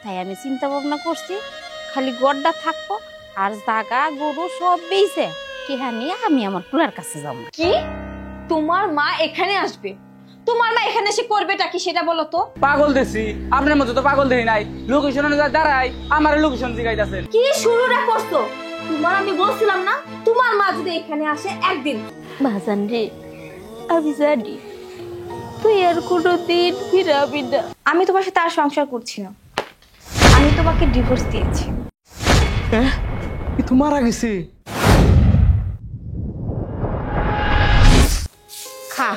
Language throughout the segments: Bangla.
তাই আমি চিন্তা ভাবনা করছি খালি গড়টা থাকবো আর জাগা গরু সব বেইছে টিহা নিয়ে আমি আমার পোলার কাছে যাবো। কি তোমার মা এখানে আসবে? তোমার মা এখানে এসে করবেটা কি সেটা বলো তো। পাগল দেখছি আপনার মতো তো পাগল দেখি নাই। লোকেশন অনুযায়ী দাঁড়াই আমার লোকেশন জিগাইতেছেন। কি শুরুটা করছো? তোমার আমি বলছিলাম না তোমার মা যদি এখানে আসে একদিন। বাজান রে আমি জানি তুই আর কোনোদিন ফিরাবি না। আমি তোমার সাথে আর সংসার করছি না, আমি তোমাকে ডিভোর্স দিয়েছি। হ্যাঁ তো মারা গেছে। খা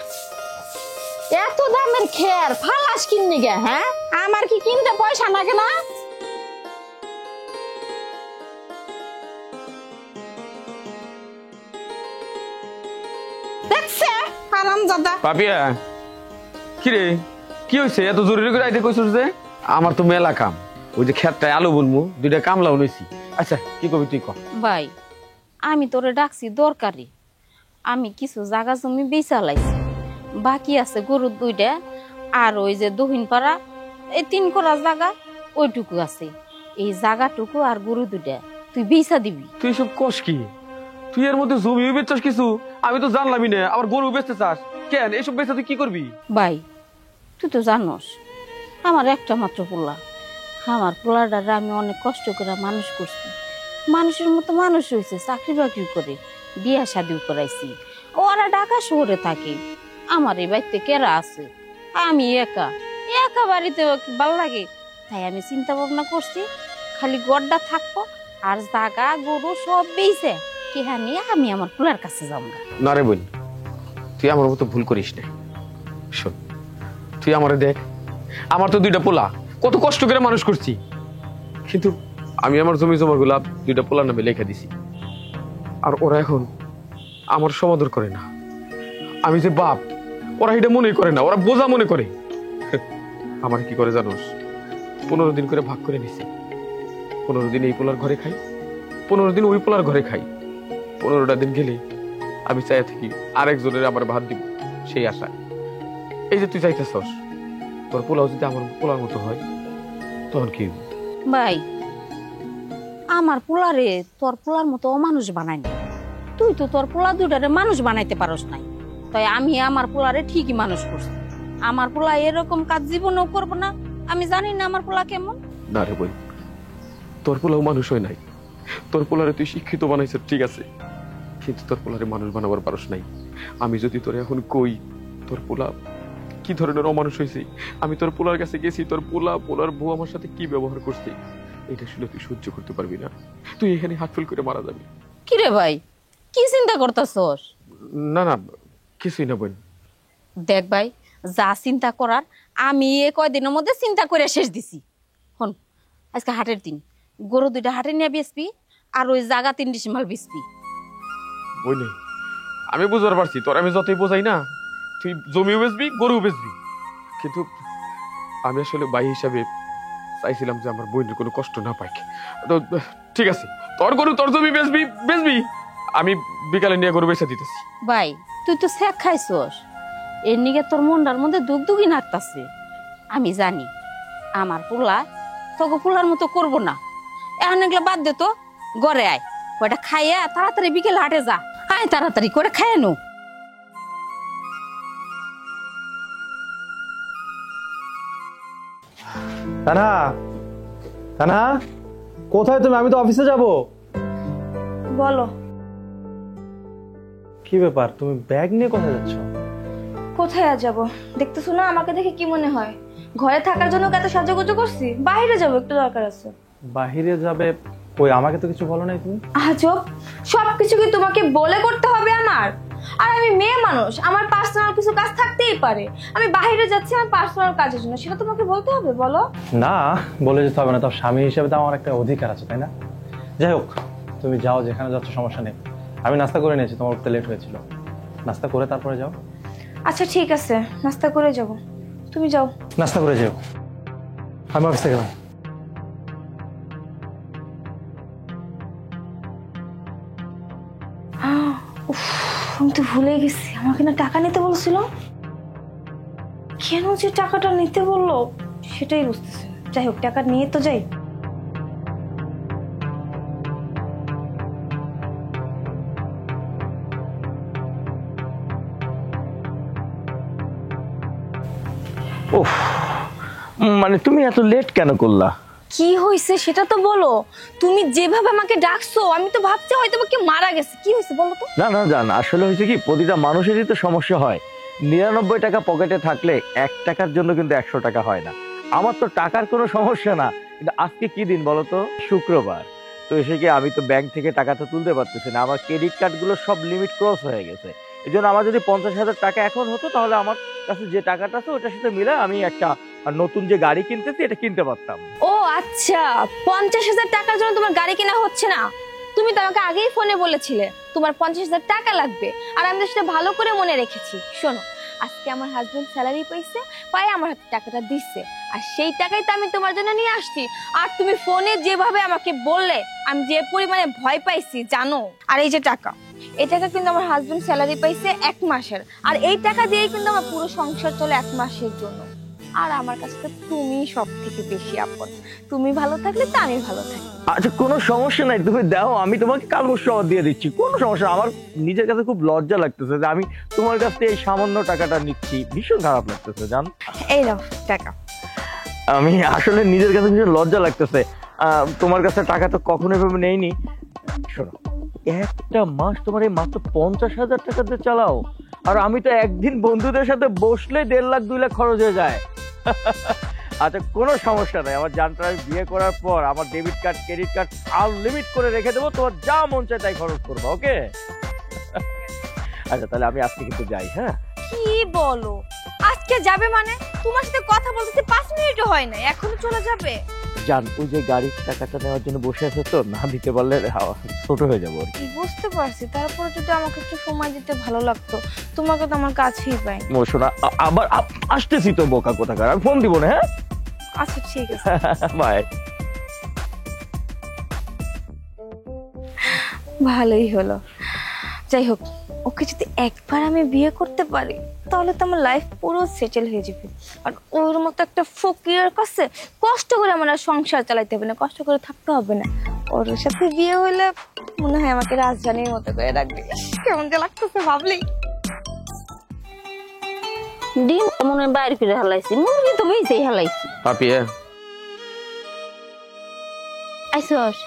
এত দামের খের ফালাস কিননি গে? হ্যাঁ আমার কি কিনতে পয়সা লাগে না? দেখছে হারামজাদা। পাপিয়া কি রে কি হয়েছে এত জরুরি করে আইতে কইছস যে? আমার তো মেলা কাম, ওই যে ক্ষেতটায় আলু বুনমু, দুইটা কামলাও নইছি। আচ্ছা কি কবি তুই ক। ভাই আমি তোরে ডাকছি দরকারি, আমি কিছু জায়গা জমি বেচা লাইছি, বাকি আছে গরুর দুইটা আর ওই যে দহিন পাড়া এই 3 করা জায়গা ওইটুকু আছে। এই জায়গাটুকু আর গরু দুইটা তুই বেচা দিবি। তুই সব কস কি? তুই এর মধ্যে জমি বেচছস কিছু? আমি তো জানলামই না। আবার গরু বেচতে চাস কেন? এসব বেচা তুই কি করবি? ভাই তুই তো জানোস আমার একটা মাত্র পোলা, আমার পোলাটারে আমি অনেক কষ্ট করে মানুষ করছি, মানুষের মতো মানুষ হয়েছে, চাকরি বাকরি করে বিয়া শাদিও করাইছি। ওরা ঢাকা শহরে থাকে, আমার এই বাড়িতে কেরা আছে, আমি একা একা বাড়িতে ভালো লাগে। তাই আমি চিন্তা ভাবনা করছি খালি গড়টা থাকবো আর জাগা গরু সব বেইছে টিহা নিয়ে আমি আমার পোলার কাছে যাবো। না রে বোন, তুই আমার মতো ভুল করিস না। শোন তুই আমারে দেখ, আমার তো দুইটা পোলা, কত কষ্ট করে মানুষ করছি, কিন্তু আমি আমার জমি জমা গুলা দুইটা পোলার নামে লেখা দিছি। আর ওরা এখন আমার সমাদর করে না। আমি যে বাপ ওরা এটা মনে করে না, ওরা বোঝা মনে করে। আমার কি করে জানোস? 15 দিন করে ভাগ করে নিছি। 15 দিন এই পোলার ঘরে খাই, 15 দিন ওই পোলার ঘরে খাই। 15টা দিন গেলে আমি চাই থাকি আরেকজনের আমার ভাত দিব, সেই আশায়। এই যে তুই চাইতেছস তোর পোলাও যদি আমার পোলার মতো হয় তখন কি? ভাই আমার পোলারে তোর পোলার মতো অমানুষ বানাই না, তুই তো তোর পোলা দুটারে মানুষ বানাইতে পারস নাই। তাই আমি আমার পোলারে ঠিকই মানুষ করছি। আমার পোলা এরকম কাজ জীবনেও করবো না। আমি জানি না আমার পোলা কেমন। না রে বই, তোর পোলাও মানুষ হয় নাই। তোর পোলারে তুই শিক্ষিত বানাইছ ঠিক আছে, কিন্তু তোর পোলারে মানুষ বানাবার পারস নাই। আমি যদি তোর এখন কই তোর পোলা কি ধরনের অমানুষ হয়েছে, আমি তোর পোলার কাছে গেছি, তোর পোলার বউ আমার সাথে কি ব্যবহার করছে, এটা শুনে তুই সহ্য করতে পারবি না। তুই এখানে হাত ফেল করে মারা যাবি। কি রে ভাই কি চিন্তা করতেছস? না না কিছুই না বোন। দেখ ভাই যা চিন্তা করার আমি এ কয়দিনের মধ্যে চিন্তা করে শেষ দিছি। হন আজকে হাটের দিন, গরু দুইটা হাটে নিয়ে বেচবি আর ওই জায়গা 3 ডিসিমাল বেচবি। বই আমি বুঝতে পারছি তোর আমি যতই বোঝাই না, তুই জমিও বেচবি গরুও বেচবি, কিন্তু আমি আসলে ভাই হিসাবে চাইছিলাম যে আমার বোনের কোনো কষ্ট না পাই। তো ঠিক আছে, তোর গরু তোর জমি বেচবি, আমি বিকালে নিয়ে গরু বেচা দিতেছি। ভাই তুই তো শেখ খাইছস, এর নিগে তোর মনটার মধ্যে দুগদুগি নাড়তাছে। আমি জানি আমার পোলা তোকে পোলার মতো করবো না। এখন এগুলো বাদ দে তো, ঘরে আয়, ওটা খাইয়া তাড়াতাড়ি বিকেলে হাটে যা। আয় তাড়াতাড়ি করে খাইয়া নো। তানহা, তানহা কোথায় তুমি? আমি তো অফিসে যাব। বলো কি ব্যাপার, তুমি ব্যাগ নিয়ে কোথায় যাচ্ছ? কোথায় আর যাবো? দেখতেছো না আমাকে দেখে কি মনে হয় ঘরে থাকার জন্য কত সাজুগুজু করছি? বাইরে যাবো, একটু দরকার আছে। বাহিরে যাবে? ওই আমাকে তো কিছু বলো নাই তুমি। আজব, সবকিছু কি তোমাকে বলে করতে হবে আমার? আর আমি মেয়ে মানুষ, আমার পার্সোনাল কিছু কাজ থাকতেই পারে। আমি বাইরে যাচ্ছি আমার পার্সোনাল কাজের জন্য, সেটা তোমাকে বলতে হবে? বলো না, বলে যেতে হবে না, তো স্বামী হিসেবে তো আমার একটা অধিকার আছে, তাই না? যাই হোক, তুমি যাও, যেখানে যাচ্ছ সমস্যা নেই। আমি নাস্তা করে নিয়েছি, তোমার উঠতে লেট হয়েছিল। নাস্তা করে তারপরে যাও। আচ্ছা ঠিক আছে, নাস্তা করে যাব, তুমি যাও। নাস্তা করে যাও, আমি অফিসে গেলাম। আমি তো ভুলে গেছি, আমাকে না টাকা নিতে বলছিল। কেন যে টাকাটা নিতে বললো সেটাই বুঝতেছি না। যাই হোক টাকা নিয়ে তো যাই। ওহ, মানে তুমি এত লেট কেন করলা? কি হয়েছে সেটা তো বলো। তুমি যেভাবে আমাকে ডাকছো আমি তো ভাবছি হয়তো বা কেউ মারা গেছে। কি হয়েছে বলো তো। না না জান, আসলে হয়েছে কি, প্রতিটা মানুষেরই তো সমস্যা হয়। 99 টাকা পকেটে থাকলে 1 টাকার জন্য কিন্তু 100 টাকা হয় না। আমার তো টাকার কোনো সমস্যা না, কিন্তু আজকে কি দিন বলো তো? শুক্রবার। তো এসে কি আমি তো ব্যাংক থেকে টাকাটা তুলতে পারতেছি না, আমার ক্রেডিট কার্ডগুলো সব লিমিট ক্রস হয়ে গেছে। এই জন্য আমার যদি 50,000 টাকা এখন হতো, তাহলে আমার কাছে যে টাকাটা আছে ওটার সাথে মিলে আমি একটা নতুন যে গাড়ি কিনতেছি এটা কিনতে পারতাম। ও আচ্ছা, 50,000 টাকার জন্য তোমার গাড়ি কেনা হচ্ছে না? তুমি তো আমাকে আগেই ফোনে বলেছিলে তোমার 50,000 টাকা লাগবে, আর আমি তো সেটা ভালো করে মনে রেখেছি। শোনো, আজকে আমার হাজবেন্ড স্যালারি পাইছে, পাই আমার হাতে টাকাটা দিচ্ছে, আর সেই টাকাই তো আমি তোমার জন্য নিয়ে আসছি। আর তুমি ফোনে যেভাবে আমাকে বললে আমি যে পরিমাণে ভয় পাইছি জানো। আর এই যে টাকা, এই টাকা কিন্তু আমার হাজবেন্ড স্যালারি পাইছে 1 মাসের, আর এই টাকা দিয়েই কিন্তু আমার পুরো সংসার চলে 1 মাসের জন্য। আর আমার কাছে তো তুমি সব থেকে বেশি আপন। তুমি ভালো থাকলে তো আমি ভালো থাকি। আচ্ছা কোনো সমস্যা নাই, তুমি দাও, আমি তোমাকে কাল পরশু দিয়ে দিচ্ছি, কোনো সমস্যা। আমার নিজের কাছে খুব লজ্জা লাগতেছে যে আমি তোমার কাছ থেকে এই সামান্য টাকাটা নিচ্ছি, ভীষণ খারাপ লাগতেছে জান। এই নাও টাকা। আমি আসলে নিজের কাছে ভীষণ লজ্জা লাগতেছে। তোমার কাছে টাকা তো কখনো এভাবে নেইনি। শোনো, একটা মাস তোমার এই মাত্র 50,000 টাকা দিয়ে চালাও, আর আমি তো একদিন বন্ধুদের সাথে বসলে 1.5 লাখ 2 লাখ খরচ হয়ে যায়। আচ্ছা কোনো সমস্যা নাই, আমার জানটা আমি বিয়ে করার পর আমার ডেবিট কার্ড ক্রেডিট কার্ড আনলিমিট করে রেখে দেবো, তোমার যা মন চায় তাই খরচ করবো, ওকে? আচ্ছা তাহলে আমি আজকে কিন্তু যাই। হ্যাঁ কি বলো, আজকে যাবে মানে? তোমার সাথে কথা বলতে 5 মিনিটও হয় না, এখনো চলে যাবে? জান, ওই যে গাড়ির টাকাটা নেওয়ার জন্য বসে আছে, তো না দিতে পারলে ছোট হয়ে যাবো আর কি। বুঝতে পারছি, তারপরে যদি আমাকে একটু সময় দিতে ভালো লাগতো। তোমাকে তো আমার কাছেই পাই। শোনা, আবার আসতেছি তো বোকা কোথাকার, আমি ফোন দিব না। হ্যাঁ আচ্ছা ঠিক আছে, বাই। ভালোই হলো। যাই হোক, ওকে যদি একবার আমি বিয়ে করতে পারি তাহলে তো আমার লাইফ পুরো সেটেল হয়ে যাবে। আর ওর মতো একটা ফকিরের কাছে কষ্ট করে আমার আর সংসার চালাইতে হবে না, কষ্ট করে থাকতে হবে না। ওর সাথে বিয়ে হইলে মনে হয় আমাকে রাজধানীর মতো করে রাখবে। কেমন যে লাগতেছে ভাবলেই। ডিম মনে হয় বাইরে করে হালাইছি, মুরগি তো বেঁচেই হালাইছি। পাপি আইসস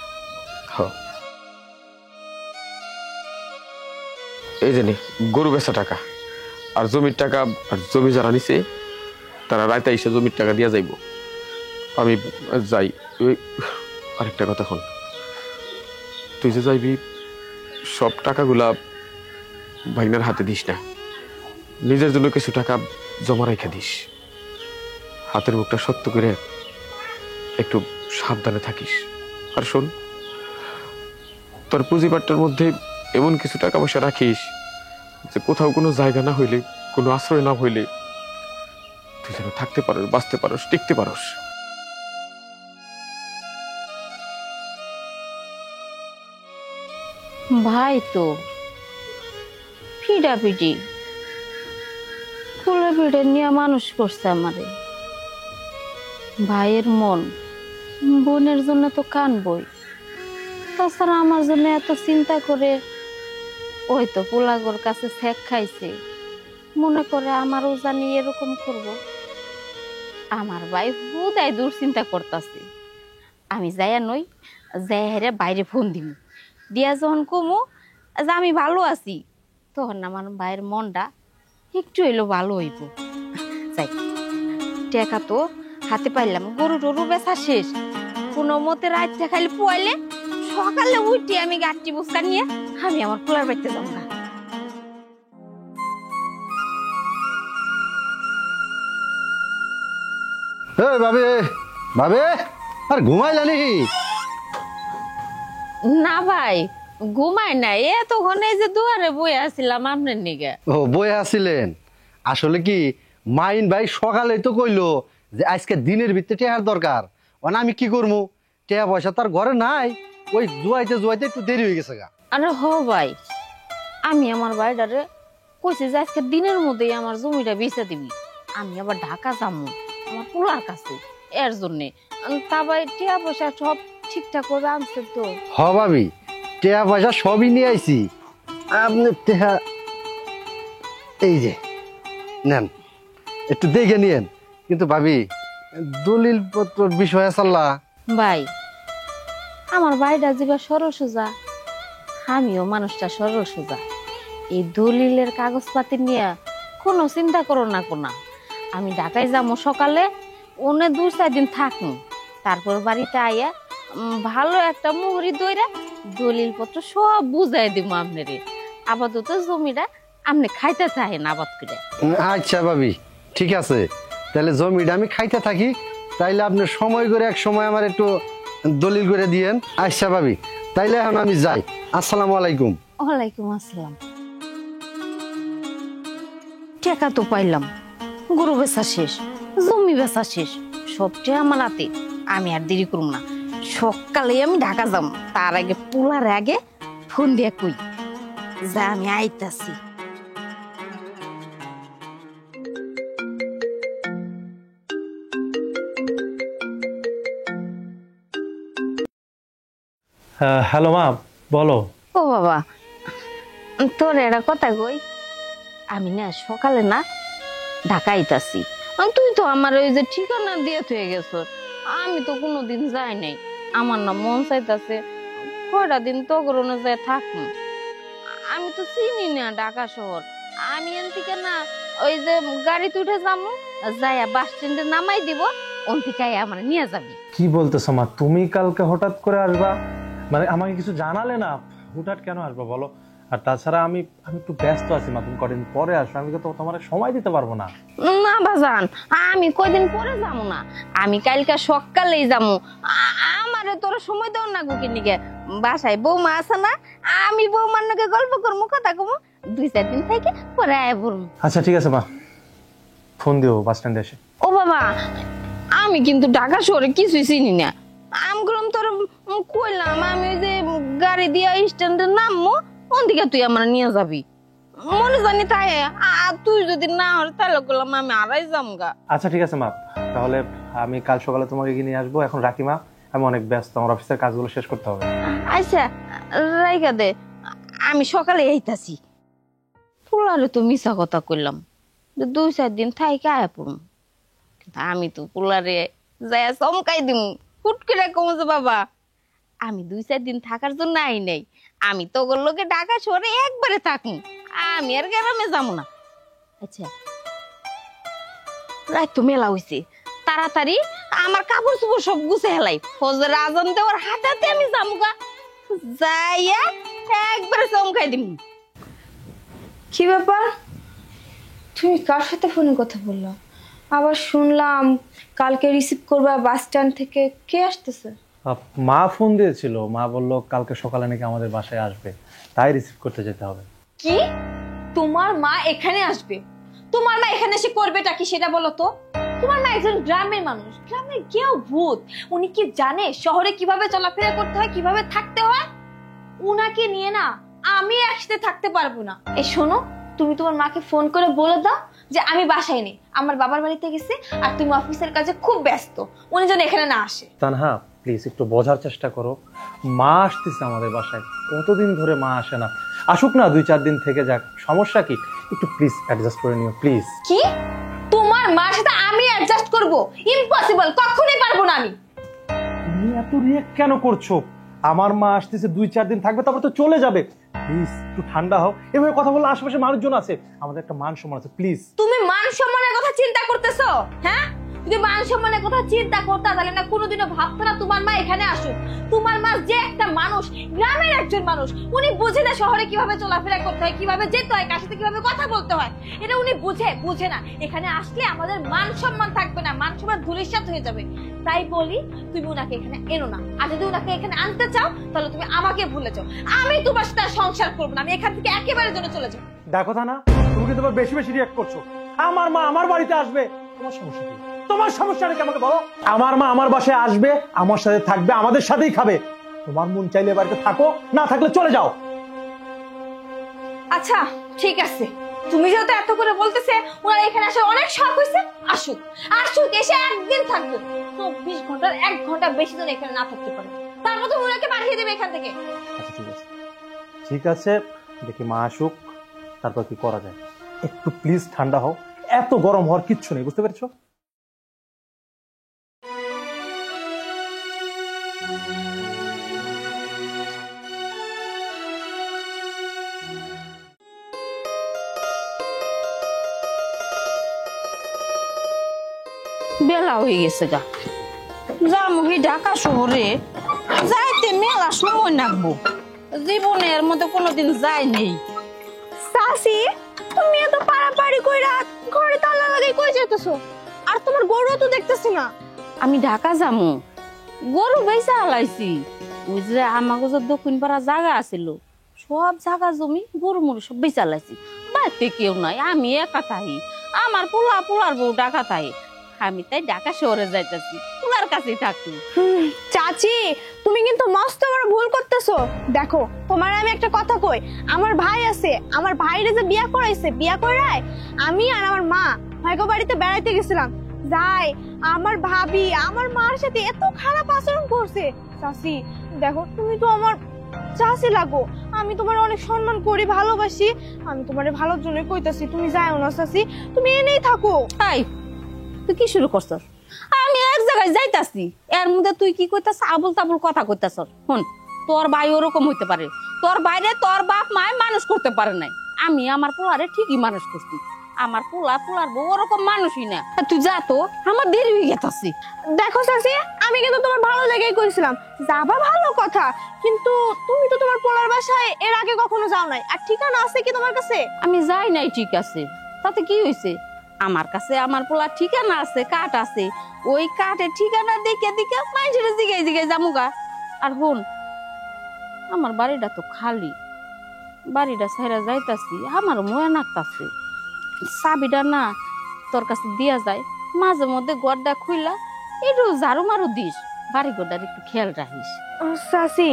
এই জানি গরু বেচা টাকা আর জমির টাকা, আর জমি যারা নিছে তারা রাইতে এসে জমির টাকা দিয়া যাইব। আমি যাই। আরেকটা কথা শোন, তুই যে যাইবি সব টাকাগুলা ভাইনার হাতে দিস না, নিজের জন্য কিছু টাকা জমা রেখে দিস। হাতের মুখটা শক্ত করে একটু সাবধানে থাকিস। আর শোন, তোর পুঁজিবারটার মধ্যে এমন কিছু টাকা পয়সা রাখিস যে কোথাও কোনো জায়গা না হইলে, কোনো আশ্রয় না হইলে তুই যেন থাকতে পারোস, বাঁচতে পারোস, টিকতে পারোস। ভাই তো পিডাপিডি ফুলে পিঠে নিয়ে মানুষ করছে আমারে। ভাইয়ের মন, বোনের জন্য তো কানবই, তাছাড়া আমার জন্য এত চিন্তা করে। ওই তো পোলাগোর কাছে শেখ খাইছে, মনে করে আমারও জানি এরকম করব। আমার ভাই হুদাই দুশ্চিন্তা করতেছে। আমি যাইয়া নই, যাই হেরে বাইরে ফোন দিব, দিয়া যখন কমু যে আমি ভালো আছি, তখন আমার ভাইয়ের মনটা একটু হইলো ভালো হইব। যাই, টাকা তো হাতে পাইলাম, গরু টরু বেচা শেষ, কোনো মতে রাতটা খালি পোয়াইলে সকালে উঠি আমি গাছটি বুসকা নিয়ে আমি আমার পোলার বাড়িতে যাব না। ভাবে ভাবে আর ঘুমাইলানি? না ভাই ঘুমাই নাই, এতক্ষণ এই যে দুয়ারে বই আসছিলাম আপনার নিগে। ও বই আসিলেন? আসলে কি মাইন ভাই সকালে তো কইলো যে আজকে দিনের ভিতরে টেহার দরকার, মানে আমি কি করবো, টেহা পয়সা তার ঘরে নাই, ওই জুয়াইতে জুয়াইতে একটু দেরি হয়ে গেছে গা। আরে হ ভাই, আমি আমার ভাইটারে কইছি যে আজকে দিনের মধ্যেই আমার জমিটা বেচে দিবি, আমি আবার ঢাকা যাবো আমার পোলার কাছে, এর জন্যে তা ভাই টিয়া পয়সা সব ঠিকঠাক করে আনছে তো? হ ভাবি, টেহা পয়সা সবই নিয়ে আইছি। আপনি টেহা এই যে নেন, একটু দেখে নিয়েন। কিন্তু ভাবি, দলিল পত্র বিষয় আসাল্লা। ভাই আমার ভাইটা যেবা সরল সোজা, আমিও মানুষটা সরল সোজা। এই দলিলের কাগজপাতি নিয়ে কোনো চিন্তা করো না কোনা। আমি ঢাকায় যাবো সকালে, ওনে 2-4 দিন থাকুন, তারপর বাড়িতে আইয়া ভালো একটা মুহুরি দইরা দলিল পত্র সব বুঝাই দিব আপনারে। আপাতত জমিটা আপনি খাইতে চাহেন আবাদ করে। আচ্ছা ভাবি, ঠিক আছে, তাহলে জমিটা আমি খাইতে থাকি। তাইলে আপনি সময় করে এক সময় আমার একটু দলিল করে দিয়েন। আচ্ছা ভাবি, তাইলে এখন আমি যাই। আসসালামু আলাইকুম। ওয়ালাইকুম আসসালাম। টাকা তো পাইলাম, গরু বেচা শেষ, জমি বেচা শেষ, সবটাই আমার হাতে। আমি আর দেরি করব না, সকালে আমি ঢাকা যাব। তার আগে পোলার আগে ফোন দিয়ে কই যা আমি আইতাছি। হ্যালো মা, বলো। ও বাবা, তোর এটা কথা কই, আমি না সকালে না ঢাকা আইতাছি। তুই তো আমার ওই যে ঠিকানা দিয়ে থয়ে গেছ, আমি তো কোনোদিন যাই নাই। আমার না মন চাইতাছে কয়টা দিন তো করোনা যায় থাকুন। আমি তো চিনি না ঢাকা শহর। আমি এন থেকে না ওই যে গাড়িতে উঠে যাবো, যাইয়া বাস স্ট্যান্ডে নামাই দিব, ওন থেকে আমার নিয়ে যাবি। কি বলতেছো মা, তুমি কালকে হঠাৎ করে আসবা? মানে আমাকে কিছু জানালে না, হুটহাট কেন আসবা বলো? আর তাছাড়া আমি একটু ব্যস্ত আছি মা, তুমি কদিন পরে আসো, আমি তো তোমার সময় দিতে পারবো না। না বাজান, আমি কয়দিন পরে যাবো না, আমি কালকে সকালেই যাবো। আমারে তোর সময় দাও না গো, কিনিকে বাসায় বৌমা আছে না, আমি বৌমার নাকি গল্প করবো, কথা কমো, 2-4 দিন থেকে পরে আয় পড়বো। আচ্ছা ঠিক আছে মা, ফোন দিও বাস স্ট্যান্ডে এসে। ও বাবা, আমি কিন্তু ঢাকা শহরে কিছুই চিনি না। আমি গরম তোর কইলাম, আমি ওই যে গাড়ি দিয়ে স্ট্যান্ডে নামবো, ওদিকে তুই আমার নিয়ে যাবি। মনে জানি তাই, তুই যদি না হল তাহলে করলাম আমি আড়াই যামগা। আচ্ছা ঠিক আছে মা, তাহলে আমি কাল সকালে তোমাকে নিয়ে আসবো। এখন রাখি মা, আমি অনেক ব্যস্ত, আমার অফিসের কাজগুলো শেষ করতে হবে। আচ্ছা রাইগা দে, আমি সকালে আইতাছি। পোলারে তো মিছা কথা কইলাম, 2-4 দিন থাইকে আয়া পড়ুম, কিন্তু আমি তো পোলারে যাই চমকাই দিম, হুট করে কমো যে বাবা আমি 2-4 দিন থাকার জন্য আই নাই, আমি তো ওর লোকে ঢাকা শহরে একবারে থাকুন, আমি আর গ্রামে যাবো না। আচ্ছা রাত তো মেলা হইছে, তাড়াতাড়ি আমার কাপড় চোপড় সব গুছে হেলাই, ফজর আজান দেওয়ার হাতাতে আমি যামুগা, যাইয়া একবারে চমকাই দিম। কি ব্যাপার, তুমি কার সাথে ফোনে কথা বললো? আবার শুনলাম কালকে রিসিভ করবা বাস স্ট্যান্ড থেকে, কে আসতেছে? মা ফোন দিয়েছিল, মা বললো কালকে সকালে নাকি আমাদের বাসায় আসবে, তাই রিসিভ করতে যেতে হবে। কি, তোমার মা এখানে আসবে? তোমার মা এখানে এসে করবেটা কি সেটা বলো তো। তোমার মা একজন গ্রামের মানুষ, গ্রামের কেউ ভূত, উনি কি জানে শহরে কিভাবে চলাফেরা করতে হয়, কিভাবে থাকতে হয়? উনাকে নিয়ে না আমি একসাথে থাকতে পারবো না। এই শোনো, তুমি তোমার মাকে ফোন করে বলে দাও যে আমি বাসায় নেই, আমার বাবার বাড়িতে গেছি, আর তুমি অফিসের কাজে খুব ব্যস্ত, উনি যেন এখানে না আসে। তানহা প্লিজ একটু বোঝার চেষ্টা করো, মা আসতেছে আমাদের বাসায়, কতদিন ধরে মা আসে না, আসুক না 2-4 দিন থেকে যাক, সমস্যা কি? একটু প্লিজ অ্যাডজাস্ট করে নিও প্লিজ। কি, তোমার মার সাথে আমি অ্যাডজাস্ট করব? ইম্পসিবল, কখনোই পারবো না আমি। তুমি এত রিঅ্যাক্ট কেন করছো? আমার মা আসতেছে 2-4 দিন থাকবে, তারপর তো চলে যাবে। প্লিজ একটু ঠান্ডা হও, এভাবে কথা বললে আশেপাশে মানুষজন আছে, আমাদের একটা মান সম্মান আছে, প্লিজ। তুমি মান সম্মানের কথা চিন্তা করতেছো? হ্যাঁ, যদি মান সম্মানের কথা চিন্তা করতে তাহলে না কোনোদিনও ভাবতো না তোমার মা এখানে আসুক। তোমার মা যে একটা মানুষ, গ্রামের একজন মানুষ, উনি বুঝে না শহরে কিভাবে চলাফেরা করতে হয়, কিভাবে যেতে হয়, কার সাথে কিভাবে কথা বলতে হয়, এটা উনি বুঝে না। এখানে আসলে আমাদের মান সম্মান থাকবে না, মান সম্মান ধূলিসাৎ হয়ে যাবে। তাই বলি তুমি উনাকে এখানে এনো না, আর যদি উনাকে এখানে আনতে চাও তাহলে তুমি আমাকে ভুলে যাও, আমি তোমার সাথে সংসার করবো না, আমি এখান থেকে একেবারে জন্য চলে যাও। দেখো তা না, তুমি কিন্তু বেশি বেশি রিঅ্যাক্ট করছো। আমার মা আমার বাড়িতে আসবে, তোমার সমস্যা কি? তোমার সমস্যাটা কি আমাকে বলো। আমার মা আমার বাসায় আসবে, আমার সাথে থাকবে, আমাদের সাথেই খাবে। তোমার মন চাইলে বাড়িতে থাকো, না থাকলে চলে যাও। আচ্ছা ঠিক আছে, তুমি যেহেতু এত করে বলতেছে ওনার এখানে আসার অনেক শখ হয়েছে, আসুক আসুক, এসে একদিন থাকবো। 24 ঘন্টার 1 ঘন্টা বেশি দিন এখানে না থাকতে পারে, তার মতো ওনাকে পাঠিয়ে দেবে এখান থেকে। আচ্ছা ঠিক আছে, ঠিক আছে, দেখি মা আসুক, তারপর কি করা যায়। একটু প্লিজ ঠান্ডা হও, এত গরম হওয়ার কিচ্ছু নেই, বুঝতে পেরেছো? বেলা হয়ে গেছে গা, যামুহি ঢাকা শহরে, যাইতে মেলা সময় লাগবো, জীবনের মধ্যে কোনোদিন যাই নেই। সাসি, তুমি এত পাড়াপাড়ি কইরা ঘরে তালা লাগাই কই যাইতেছো? আর তোমার গরু তো দেখতেছি না। আমি ঢাকা যামু, গরু বেচা হালাইছি। ওই যে আমাকে যে দক্ষিণ পাড়া জায়গা আছিল, সব জায়গা জমি গরু মরু সব বেচা হালাইছি। বাড়িতে কেউ নাই, আমি একা থাকি, আমার পোলার বউ ঢাকা থাকি। আমি তাই ঢাকা শহরে যাইতেছি, পোলার কাছেই থাকি। চাচি, তুমি কিন্তু মস্ত বড় ভুল করতেছো। দেখো, তোমার আমি একটা কথা কই, আমার ভাই আছে, আমার ভাইরে যে বিয়া করাইছে, বিয়া করায় আমি আর আমার মা ভাইগো বাড়িতে বেড়াইতে গেছিলাম। যাই, আমার ভাবি আমার মার সাথে এত খারাপ আচরণ করছে। চাচি দেখো, তুমি তো আমার চাচি লাগো, আমি তোমার অনেক সম্মান করি, ভালোবাসি, আমি তোমার ভালোর জন্য কইতাছি, তুমি যাও না চাচি, তুমি এনেই থাকো। তাই তুই কি শুরু করছস? আমি এক জায়গায় যাইতাছি, এর মধ্যে তুই কি কইতাছ? আবুল তাবুল কথা কইতাছস। শুন, তোর ভাই ওরকম হইতে পারে, তোর বাইরে তোর বাপ মায় মানুষ করতে পারে নাই, আমি আমার পোলারে ঠিকই মানুষ করছি। আমার পোলার বউ ওরকম মানুষই না। তুই যা তো, আমার দেরি হয়ে গেছে। দেখো চাচি, আমি কিন্তু তোমার ভালো লেগেই কইছিলাম, যাবা ভালো কথা, কিন্তু তুমি তো তোমার পোলার বাসায় এর আগে কখনো যাও নাই, আর ঠিকানা আছে কি তোমার কাছে? আমি যাই নাই, ঠিক আছে, তাতে কি হয়েছে? আমার কাছে আমার পোলার ঠিকানা আছে, কাঠ আছে, ওই কাঠের ঠিকানা দেখে দেখে মানুষের জিগাই জামুগা। আর হন, আমার বাড়িটা তো খালি, বাড়িটা ছাইরা যাইতাছি, আমার মনে নাকতাছে, চাবিটা না তোর কাছে দিয়া যায়, মাঝে মধ্যে গড়টা খুইলা একটু ঝাড়ু মারু দিস, বাড়ি ঘরটার একটু খেয়াল রাখিস। চাচি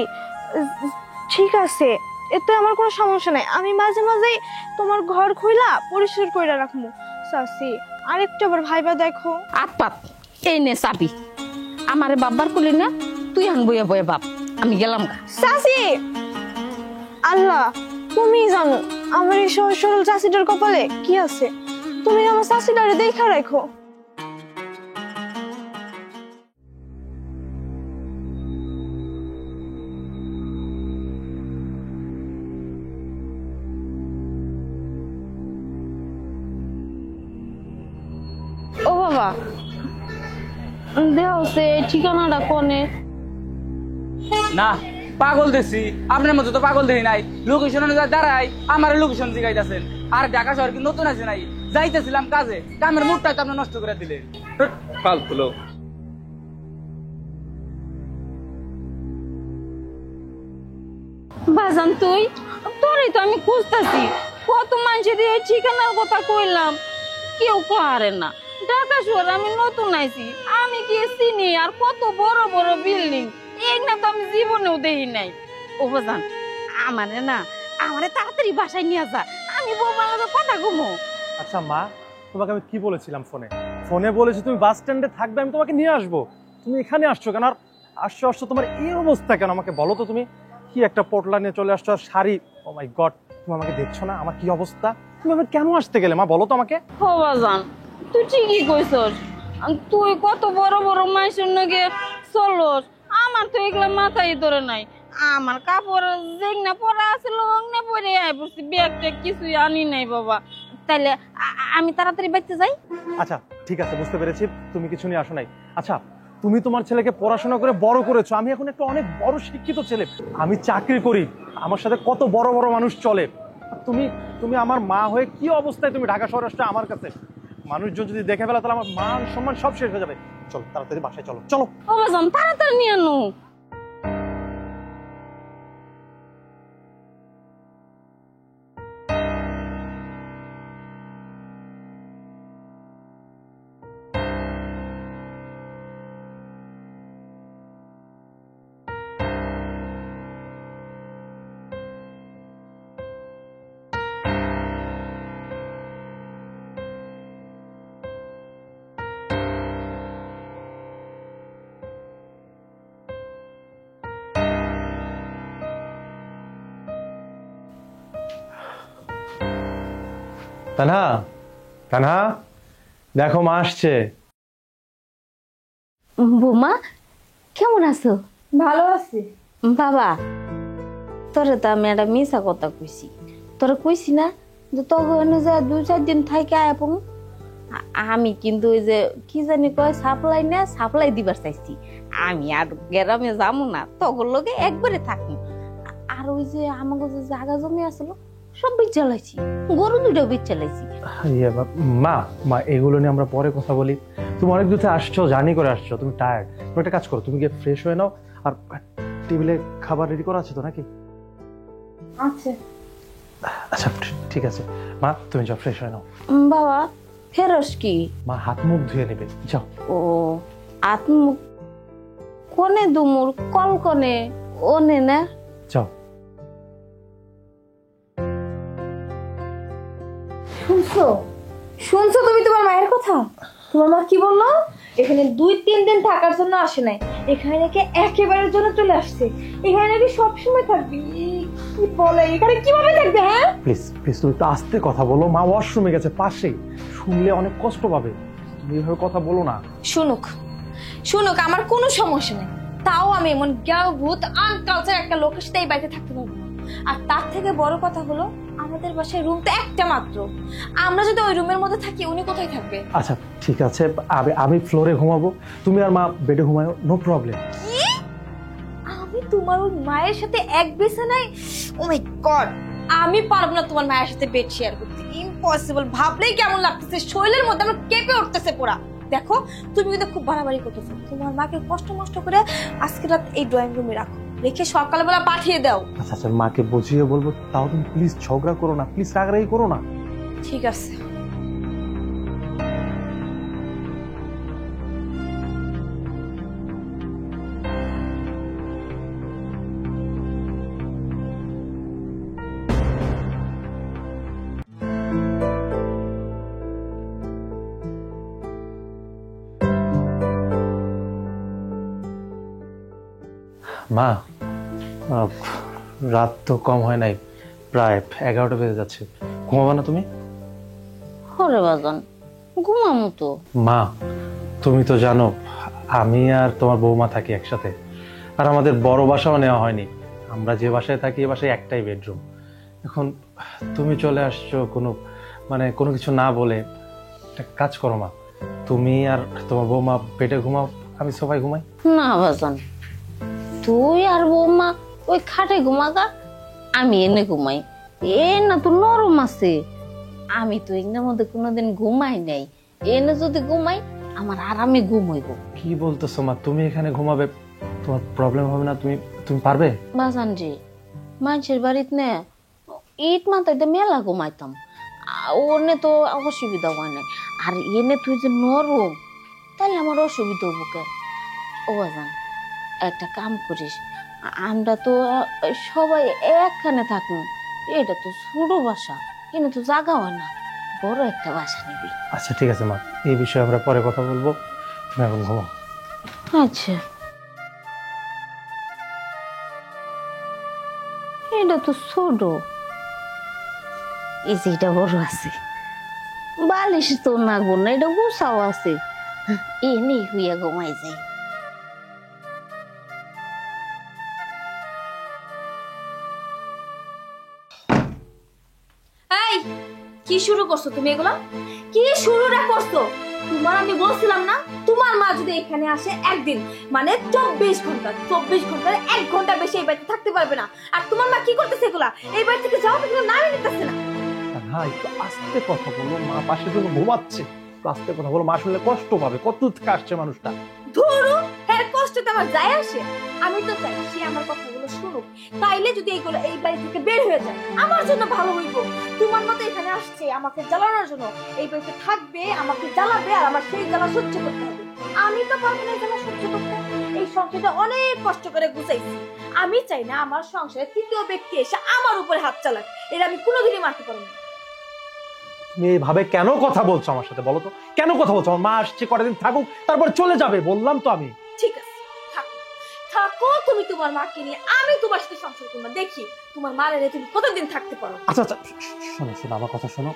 ঠিক আছে, এতে আমার কোনো সমস্যা নাই, আমি মাঝে মাঝে তোমার ঘর খুইলা পরিষ্কার কইরা রাখবো। চাচি আরেকটা বার ভাইবা দেখো। আতপাত, এই নে চাবি, আমারে বাবার কুলি না, তুই আন বইয়া বইয়া বাপ, আমি গেলাম গা। চাচি, আল্লাহ তুমি জানো আমার এই সহজ সরল চাচিটার কপালে কি আছে, তুমি আমার চাচিটারে দেখা রাখো। ও বাবা, দেহ সে ঠিকানাটা কোনে? না, পাগল দেখছি, আপনার মতো তো পাগল দেখি নাই। লোকেশন অনুযায়ী দাঁড়াই আমার লোকেশন জিগাইতেছেন। আর ঢাকা শহর কি নতুন আছে নাই? যাইতেছিলাম কাজে, কামের মুডটা তো আপনি নষ্ট করে দিলেন। ফালতু লোক। বাজান তুই, তোরই তো আমি খুঁজতেছি, কত মানুষের এই ঠিকানার কথা কইলাম, কেউ কারে না। ঢাকা শহরে আমি নতুন আইছি, আমি কি চিনি? আর কত বড় বড় বিল্ডিং, এগুলা তো আমি জীবনেও দেখি নাই। ও বাজান, আমারে তাড়াতাড়ি বাসায় নিয়ে যা, আমি বৌমার লগে কথা ঘুমো। আচ্ছা মা, তোমাকে আমি কি বলেছিলাম ফোনে বলেছি তুমি বাস স্ট্যান্ডে থাকবে, আমি তোমাকে নিয়ে আসবো। তুমি এখানে আসছো কেন? আর আসছো তোমার এই অবস্থা কেন? আমাকে বলো তো, তুমি কি একটা পটলা নিয়ে চলে আসছো আর শাড়ি, ও মাই গড, তুমি আমাকে দেখছো না আমার কি অবস্থা? তুমি আবার কেন আসতে গেলে মা, বলো তো আমাকে। ও বাজান, তুই ঠিকই কইছস, তুই কত বড় বড় মানুষের লগে চলস, আমার তো এগুলা মাথায় ধরে নাই। আমার কাপড় যেগনা পরা আছিল অগ্নে পরে আই পড়ছি, ব্যাগ ট্যাগ কিছুই আনি নাই বাবা। তাইলে আমি তাড়াতাড়ি বাইতে যাই। আচ্ছা ঠিক আছে, বুঝতে পেরেছি তুমি কিছু নিয়ে আসো নাই। আচ্ছা, তুমি তোমার ছেলেকে পড়াশোনা করে বড় করেছো, আমি এখন একটা অনেক বড় শিক্ষিত ছেলে, আমি চাকরি করি, আমার সাথে কত বড় বড় মানুষ চলে। তুমি তুমি আমার মা হয়ে কি অবস্থায় তুমি ঢাকা শহরে আসছো আমার কাছে? মানুষজন যদি দেখে ফেলা তাহলে আমার মান সম্মান সব শেষ হয়ে যাবে। চলো তাড়াতাড়ি বাসায় চলো। চলো ও বাজান, তাড়াতাড়ি নিয়ে আনো। তানহা, তানহা, দেখো মা আসছে। বৌমা কেমন আছো? ভালো আছি। বাবা তোরে তো আমি একটা মিশা কথা কইছি, তোরা কইছি না যে তখন যে 2-4 দিন থাইকে আয়াপং। আমি কিন্তু ওই যে কি জানি কয় সাপ্লাই না সাপ্লাই দিবার চাইছি। আমি আর গ্রামে যাবো না, তখন লোকে একবারে থাকি। আর ওই যে আমাকে যে জায়গা জমি আসলো সব বীজ চালাইছি, গরু 2টা বীজ চালাইছি। মা মা এগুলো নিয়ে আমরা পরে কথা বলি। তুমি অনেক দূর থেকে আসছো, জার্নি করে আসছো, তুমি টায়ার্ড। তুমি একটা কাজ করো, তুমি গিয়ে ফ্রেশ হয়ে নাও। আর টেবিলে খাবার রেডি করা আছে তো নাকি? আচ্ছা আচ্ছা ঠিক আছে মা, তুমি যাও ফ্রেশ হয়ে নাও। বাবা ফেরস কি? মা হাত মুখ ধুয়ে নেবে, যাও। ও আত্মুখ কোনে দুমুর কল কোনে ওনে না? যাও। শুনছো শুনছো তুমি তোমার মায়ের কথা? তোমার মা কি বললো? এখানে 2-3 দিন থাকার জন্য আসে নাই, এখানে নাকি একেবারের জন্য চলে আসছে। এখানে নাকি সবসময় থাকবি। কি বলে, এখানে কিভাবে থাকবে? হ্যাঁ প্লিজ প্লিজ তুমি একটু আস্তে কথা বলো। মা ওয়াশরুমে গেছে পাশেই, শুনলে অনেক কষ্ট পাবে। তুমি এভাবে কথা বলো না। শুনুক শুনুক, আমার কোনো সমস্যা নেই। তাও আমি এমন জ্ঞাও ভূত আনকালচার একটা লোকের সাথে এই বাড়িতে থাকতে পারবো না। আর তার থেকে বড় কথা হলো আমাদের বাসায় রুম তো একটা মাত্র। আমরা যদি ওই রুমের মধ্যে থাকি, উনি কোথায় থাকবে? আচ্ছা ঠিক আছে, আমি ফ্লোরে ঘুমাবো, তুমি আর মা বেডে ঘুমায়ো, নো প্রবলেম। কি? আমি তোমার ওই মায়ের সাথে এক বিছানায়? ও মাই গড, আমি পারবো না তোমার মায়ের সাথে বেড শেয়ার করতে। ইম্পসিবল। ভাবলেই কেমন লাগতেছে, শরীরের মধ্যে আমার কেঁপে উঠতেছে পুরা। দেখো তুমি কিন্তু খুব বাড়াবাড়ি করতেছো। তোমার মাকে কষ্ট মষ্ট করে আজকে রাত এই ড্রয়িং রুমে রাখো, রেখে সকালবেলা পাঠিয়ে দাও। আচ্ছা আচ্ছা মাকে বুঝিয়ে বলবো, তাও তুমি প্লিজ ঝগড়া করো না, প্লিজ রাগারাগি করো না। ঠিক আছে। মা রাত তো কম হয় নাই, প্রায় 11টা বেজে যাচ্ছে। ঘুমাবা না তুমি? হরে বাজান ঘুমামু তো। মা তুমি তো জানো আমি আর তোমার বৌমা থাকি একসাথে, আর আমাদের বড় বাসাও নেওয়া হয়নি। আমরা যে বাসায় থাকি এই বাসায় একটাই বেডরুম। এখন তুমি চলে আসছো কোনো কিছু না বলে। একটা কাজ করো মা, তুমি আর তোমার বৌমা বেডে ঘুমাও, আমি সোফায় ঘুমাই। না বাজান, তুই আর বৌমা ওই খাটে ঘুমাগা, আমি এনে ঘুমাই। এ না তো নরম আছে, আমি তো এর মধ্যে কোনোদিন ঘুমাই নাই। এনে যদি ঘুমাই আমার আরামে ঘুম হইব। কি বলতেছো মা, তুমি এখানে ঘুমাবে, তোমার প্রবলেম হবে না? তুমি পারবে? বাজান রে, মানুষের বাড়িতে না ইট মাথাইতে মেলা ঘুমাইতাম, ওনে তো অসুবিধা হয় নাই। আর এনে তুই যে নরম, তাহলে আমার অসুবিধা হবো কে? ও বাজান একটা কাম করিস, আমরা তো সবাই একখানে থাকুন, এটা তো ছোট বাসা, এনে তো জায়গা হয় না, বড় একটা বাসা নিবি। আচ্ছা ঠিক আছে মা, এই বিষয়ে আমরা পরে কথা বলবো, তুমি এখন ঘুমাও। আচ্ছা এটা তো ছোট, এই যে এটা বড় আছে, বালিশ তো নাগবো না, এটা গুছাও আছে, এনে হুইয়া ঘুমাই যাই। এই কি শুরু করছো তুমি? এগুলা কি শুরুটা করছো? তোমার আমি বলছিলাম না, তোমার মা যদি এখানে আসে একদিন মানে 24 ঘন্টা, 24 ঘন্টার 1 ঘন্টা বেশি এই বাড়িতে থাকতে পারবে না। আর তোমার মা কি করতেছে এগুলা? এই বাড়ি থেকে যাও, এগুলো নামই নিতেছে না। হ্যাঁ একটু আস্তে কথা বলো, মা পাশে জন্য ঘুমাচ্ছে, একটু আস্তে কথা বলো, মা শুনলে কষ্ট পাবে। কত দূর থেকে আসছে মানুষটা। ধরো হ্যাঁ, কষ্ট তো আমার যায় আসে, আমি তো চাই সে আমার কথাগুলো শুনুক। তাইলে যদি এইগুলো এই বাড়ি থেকে বের হয়ে যায় আমার জন্য ভালো হইব। তোমার মতো এখানে আসছে আমাকে জ্বালানোর জন্য, এই বাড়িতে থাকবে, আমাকে জ্বালাবে, আর আমার সেই জ্বালা সহ্য করতে হবে। আমি তো পারবো না এই জ্বালা সহ্য করতে। এই সংসারটা অনেক কষ্ট করে গুছাইছি, আমি চাই না আমার সংসারে তৃতীয় ব্যক্তি এসে আমার উপরে হাত চালাক। এটা আমি কোনোদিনই মানতে পারবো না। তুমি এইভাবে কেন কথা বলছো আমার সাথে, বলো তো কেন কথা বলছো? আমার মা আসছে, কটা দিন থাকুক, তারপর চলে যাবে, বললাম তো আমি। ঠিক আছে থাকো, থাকো তুমি তোমার মাকে নিয়ে, আমি তোমার সাথে সংসার করবো। দেখি তোমার মার এনে তুমি কতদিন থাকতে পারো। আচ্ছা আচ্ছা শোনো শোনো, আমার কথা শোনো।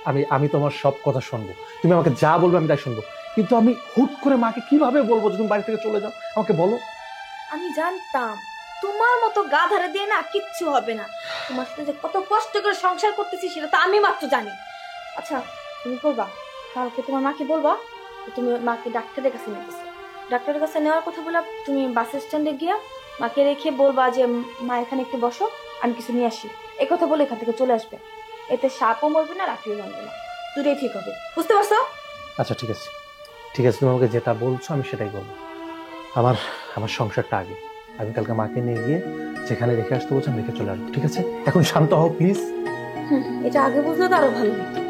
আমি আমি তোমার সব কথা শুনবো, তুমি আমাকে যা বলবে আমি তাই শুনবো, কিন্তু আমি হুট করে মাকে কিভাবে বলবো যে তুমি বাড়ি থেকে চলে যাও? আমাকে বলো। আমি জানতাম তোমার মতো গাধারে দিয়ে না কিচ্ছু হবে না। তোমার সাথে যে কত কষ্ট করে সংসার করতেছি সেটা তো আমি মাত্র জানি। আচ্ছা তুমি করবা, কালকে তোমার মাকে বলবা তুমি মাকে ডাক্তারের কাছে নিয়ে গেছো। ডাক্তারের কাছে নেওয়ার কথা বলে তুমি বাস স্ট্যান্ডে গিয়া মাকে রেখে বলবা যে মা এখানে একটু বসো, আমি কিছু নিয়ে আসি। এই কথা বলে এখান থেকে চলে আসবে। এতে সাপও মরবে না, রাখিও মরবে না, দুটোই ঠিক হবে। বুঝতে পারছো? আচ্ছা ঠিক আছে, ঠিক আছে, তুমি আমাকে যেটা বলছো আমি সেটাই করবো। আমার আমার সংসারটা আগে। আমি কালকে মাকে নিয়ে গিয়ে যেখানে রেখে আসতে বলছি আমি রেখে চলে আসবো, ঠিক আছে? এখন শান্ত হও প্লিজ। এটা আগে বুঝলে তো আরো ভালো হতো।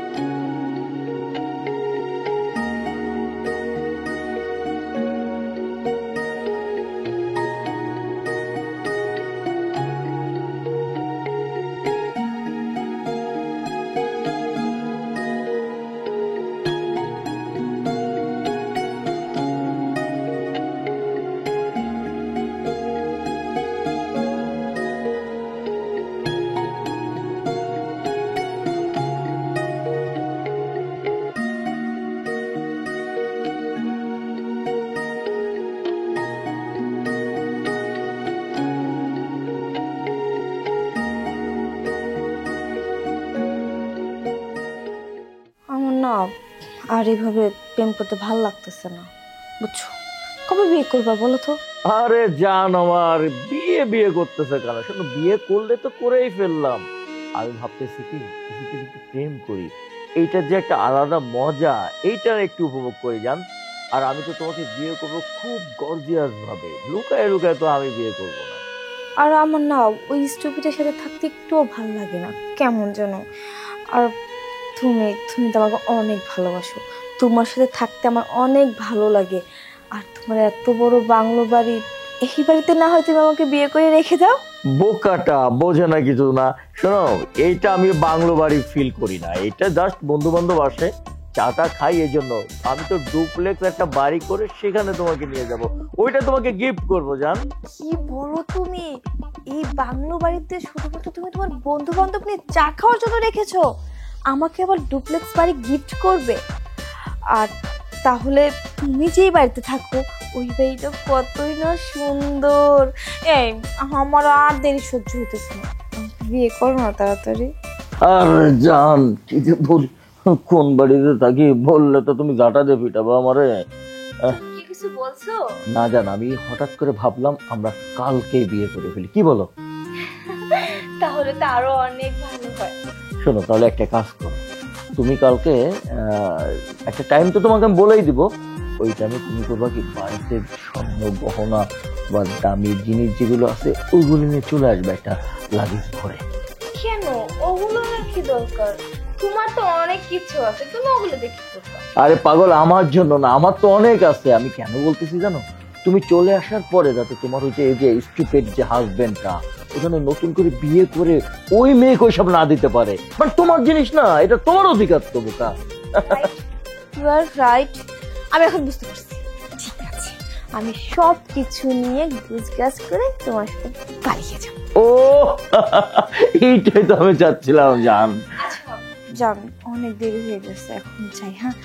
আমার না আর এইভাবে প্রেম করতে ভালো লাগতেছে না, বুঝছো? কবে বিয়ে করবা বলো তো? আরে জান আমার বিয়ে বিয়ে করতেছে কেন? শোনো, বিয়ে করলে তো করেই ফেললাম। আমি ভাবতেছি কি কিছুতে একটু প্রেম করি, এইটার যে একটা আলাদা মজা এইটা একটু উপভোগ করি জান। আর আমি তো তোমাকে বিয়ে করবো খুব গর্জিয়াস ভাবে, লুকায় লুকায় তো আমি বিয়ে করবো না। আর আমার না ওই স্টুপিটের সাথে থাকতে একটুও ভালো লাগে না, কেমন যেন। আর তুমি তুমি তো আমাকে অনেক ভালোবাসো, তোমার সাথে থাকতে আমার অনেক ভালো লাগে। আর তোমার এত বড় বাংলো বাড়ি, এই বাড়িতে না হয় তুমি আমাকে বিয়ে করে রেখে দাও। বোকাটা বোঝে না কিছু না। শোনো, এইটা আমি বাংলো বাড়ি ফিল করি না, এটা জাস্ট বন্ধু বান্ধব আসে চাটা খাই, এই জন্য আমি তো ডুপ্লেক্স একটা বাড়ি করে সেখানে তোমাকে নিয়ে যাব, ওইটা তোমাকে গিফট করবো জান। কি বলো তুমি? এই বাংলো বাড়িতে শুধুমাত্র তুমি তোমার বন্ধু বান্ধব নিয়ে চা খাওয়ার জন্য রেখেছো, আমাকে আবার ডুপ্লেক্স বাড়ি গিফট করবে? আর তাহলে তুমি যেই বাড়িতে থাকো ওই বাড়িটা কতই না সুন্দর। এই আমার আর দেরি সহ্য হইতেছে না, বিয়ে করো না তাড়াতাড়ি। আর জান কি যে বলি, কোন বাড়িতে থাকি বললে তো তুমি গাটা দিয়ে পিটাবো আমারে। কি কিছু বলছো? না জান, আমি হঠাৎ করে ভাবলাম আমরা কালকেই বিয়ে করে ফেলি, কি বলো? তাহলে তো আরো অনেক ভালো হয়। শোনো তাহলে একটা কাজ করো, তুমি কালকে একটা টাইম তো তোমাকে আমি বলেই দিব, ওই টাইমে তুমি করবা কি বাড়িতে স্বর্ণ গহনা বা দামি জিনিস যেগুলো আছে ওইগুলো নিয়ে চলে আসবে একটা লাগেজ ভরে। কেন ওগুলো কি দরকার? তোমার তো অনেক কিছু আছে, তুমি ওগুলো দেখে করতে। আরে পাগল, আমার জন্য না, আমার তো অনেক আছে। আমি কেন বলতেছি জানো, তুমি চলে আসার পরে যাতে তোমার ওই যে এই যে স্টুপিড যে হাজবেন্ডটা ওখানে নতুন করে বিয়ে করে ওই মেয়েকে ওইসব না দিতে পারে। বাট তোমার জিনিস না, এটা তোমার অধিকার তো বোকা। ইউ আর রাইট, আমি এখন বুঝতে পারছি। ঠিক আছে, আমি সব কিছু নিয়ে গুজগাজ করে তোমার সাথে পালিয়ে যাব। ও এইটাই তো আমি চাচ্ছিলাম জান। যান, অনেক দেরি হয়ে গেছে, এখন যাই। হ্যাঁ,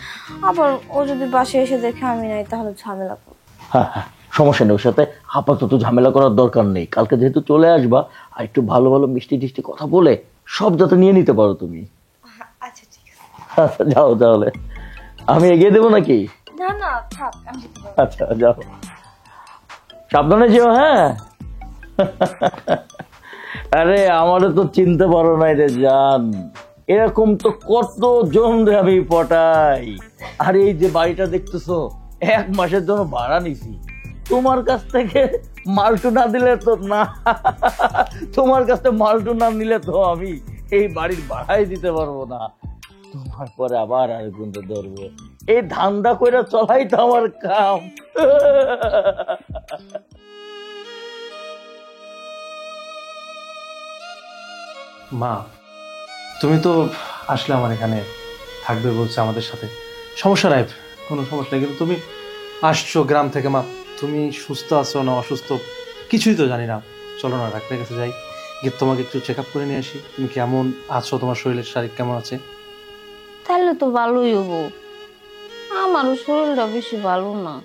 আবার ও যদি বাসায় এসে দেখে আমি নাই তাহলে ঝামেলা করবো। হ্যাঁ হ্যাঁ, সমস্যা নেই, ওর সাথে আপাতত ঝামেলা করার দরকার নেই। কালকে যেহেতু চলে আসবা, আর একটু ভালো ভালো মিষ্টি টিষ্টি কথা বলে সব যাতে নিয়ে নিতে পারো তুমি। আচ্ছা ঠিক আছে। আচ্ছা যাও তাহলে, আমি এগিয়ে দেবো নাকি? না না থাক, আমি যেতে পারবো। আচ্ছা যাও, সাবধানে যেও। হ্যাঁ আরে আমারও তো চিনতে পারো নাই রে জান, এরকম তো কত জন রে আমি পটাই। আর এই যে বাড়িটা দেখতেছো 1 মাসের জন্য ভাড়া নিছি, তোমার কাছ থেকে মালটু না দিলে তো না, তোমার কাছ থেকে মালটু না নিলে তো আমি এই বাড়ির ভাড়াই দিতে পারবো না। তোমার পরে আবার আরেকজনকে ধরবো, এই ধান্দা কইরা চলাই তো আমার কাম। মা, তুমি তো আসলে আমার এখানে থাকবে বলছে আমাদের সাথে, সমস্যা নাই, কোনো সমস্যা নেই, কিন্তু তুমি আসছো গ্রাম থেকে। মা, তুমি সুস্থ আছো না অসুস্থ কিছুই তো জানি না। চলো না ডাক্তারের কাছে যাই, গিয়ে তোমাকে একটু চেক আপ করে নিয়ে আসি। তুমি কেমন আছো, তোমার শরীরের শারীরিক কেমন আছে? তাহলে তো ভালোই হবো। আমারও শরীরটা বেশি ভালো না,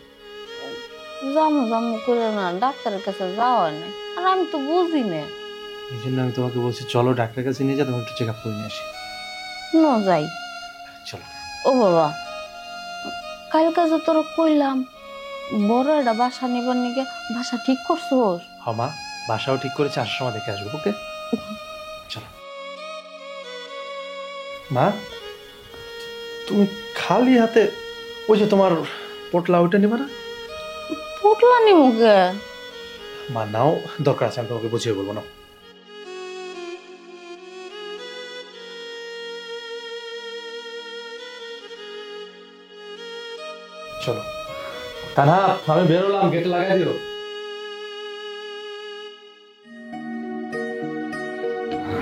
জামু জামু করে না, ডাক্তারের কাছে যাওয়া নেই। আর আমি তো বুঝি না। এই জন্য আমি তোমাকে বলছি চলো ডাক্তারের কাছে নিয়ে যা, তোমাকে একটু চেক আপ করে নিয়ে আসি। যাই। চলো। ও বাবা, কালকে যে তোরা কইলাম বড় একটা বাসা নিবার নিকে, বাসা ঠিক করছোস? হ্যাঁ মা, বাসাও ঠিক করেছে, আসার সময় দেখে আসবো। ওকে চলো। মা তুমি খালি হাতে ওই যে তোমার পোটলা ওইটা নিবা না? পুটলা নি মুখে? মা নাও, দরকার আছে, আমি তোমাকে বুঝিয়ে বলবো না। চলো তানহা, আমি বেরোলাম, গেটে লাগাই দিও।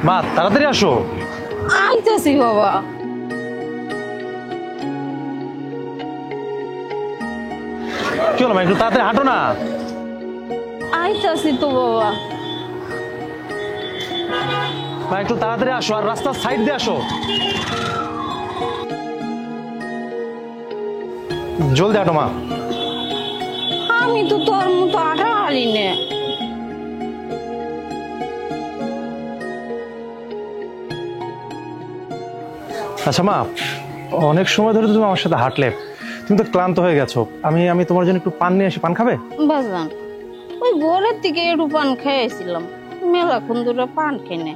মা তাড়াতাড়ি আসো। আইতাছি বাবা। কি হলো মা, একটু তাড়াতাড়ি হাঁটো না। আইতাছি তো বাবা। মা একটু তাড়াতাড়ি আসো, আর রাস্তার সাইড দিয়ে আসো। জলদি হাঁটো মা। আমি তো তোর মতো আটা হারি নে। আচ্ছা মা, অনেক সময় ধরে তো তুমি আমার সাথে হাঁটলে, তুমি তো ক্লান্ত হয়ে গেছো। আমি তোমার জন্য একটু পান নিয়ে আসি, পান খাবে? বাজান, ওই ভোরের দিকে একটু পান খেয়েছিলাম, মেলাক্ষণ ধরে পান খেনে,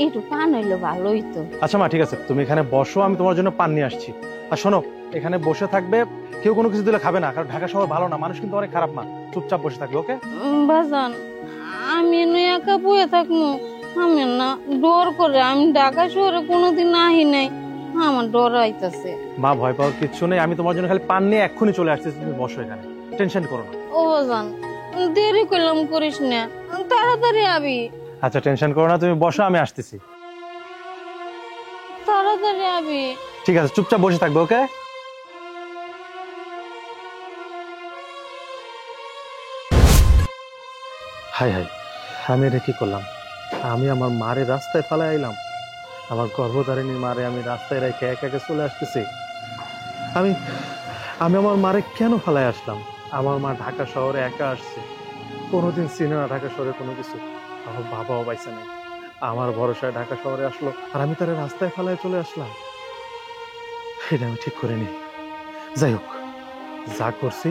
একটু পান হইলে ভালো হইতো। আচ্ছা মা ঠিক আছে, তুমি এখানে বসো, আমি তোমার জন্য পান নিয়ে আসছি। আর শোনো, এখানে বসে থাকবে, কেউ কোনো কিছু দিলে খাবে না, কারণ ঢাকা শহর ভালো না, মানুষ কিন্তু অনেক খারাপ। মা চুপচাপ বসে থাকবে, ওকে? বাজান, আমি একা বয়ে থাকবো, আমি না ডর করে, আমি ঢাকা শহরে কোনোদিন আহি নাই, আমার ডর আইতাছে। মা ভয় পাওয়ার কিচ্ছু নেই, আমি তোমার জন্য খালি পান নিয়ে এক্ষুনি চলে আসছি, তুমি বসো এখানে, টেনশন করো না। ও বাজান, দেরি করলাম করিস না, তাড়াতাড়ি আবি। আচ্ছা টেনশন করো না, তুমি বসো, আমি আসতেছি। তাড়াতাড়ি আবি। ঠিক আছে, চুপচাপ বসে থাকবে, ওকে? হাই হাই, আমি এটা কি করলাম? আমি আমার মারে রাস্তায় ফেলায় আইলাম, আমার গর্ভধারিণী মারে আমি রাস্তায় রেখে একা একা চলে আসতেছি। আমি আমার মারে কেন ফেলায় আসলাম? আমার মা ঢাকা শহরে একা আসছে, কোনোদিন সিনেমা ঢাকা শহরে কোনো কিছু, আমার বাবাও পাইছে নাই, আমার ভরসায় ঢাকা শহরে আসলো, আর আমি তার রাস্তায় ফেলায় চলে আসলাম। এটা আমি ঠিক করিনি। যাই হোক, যা করছি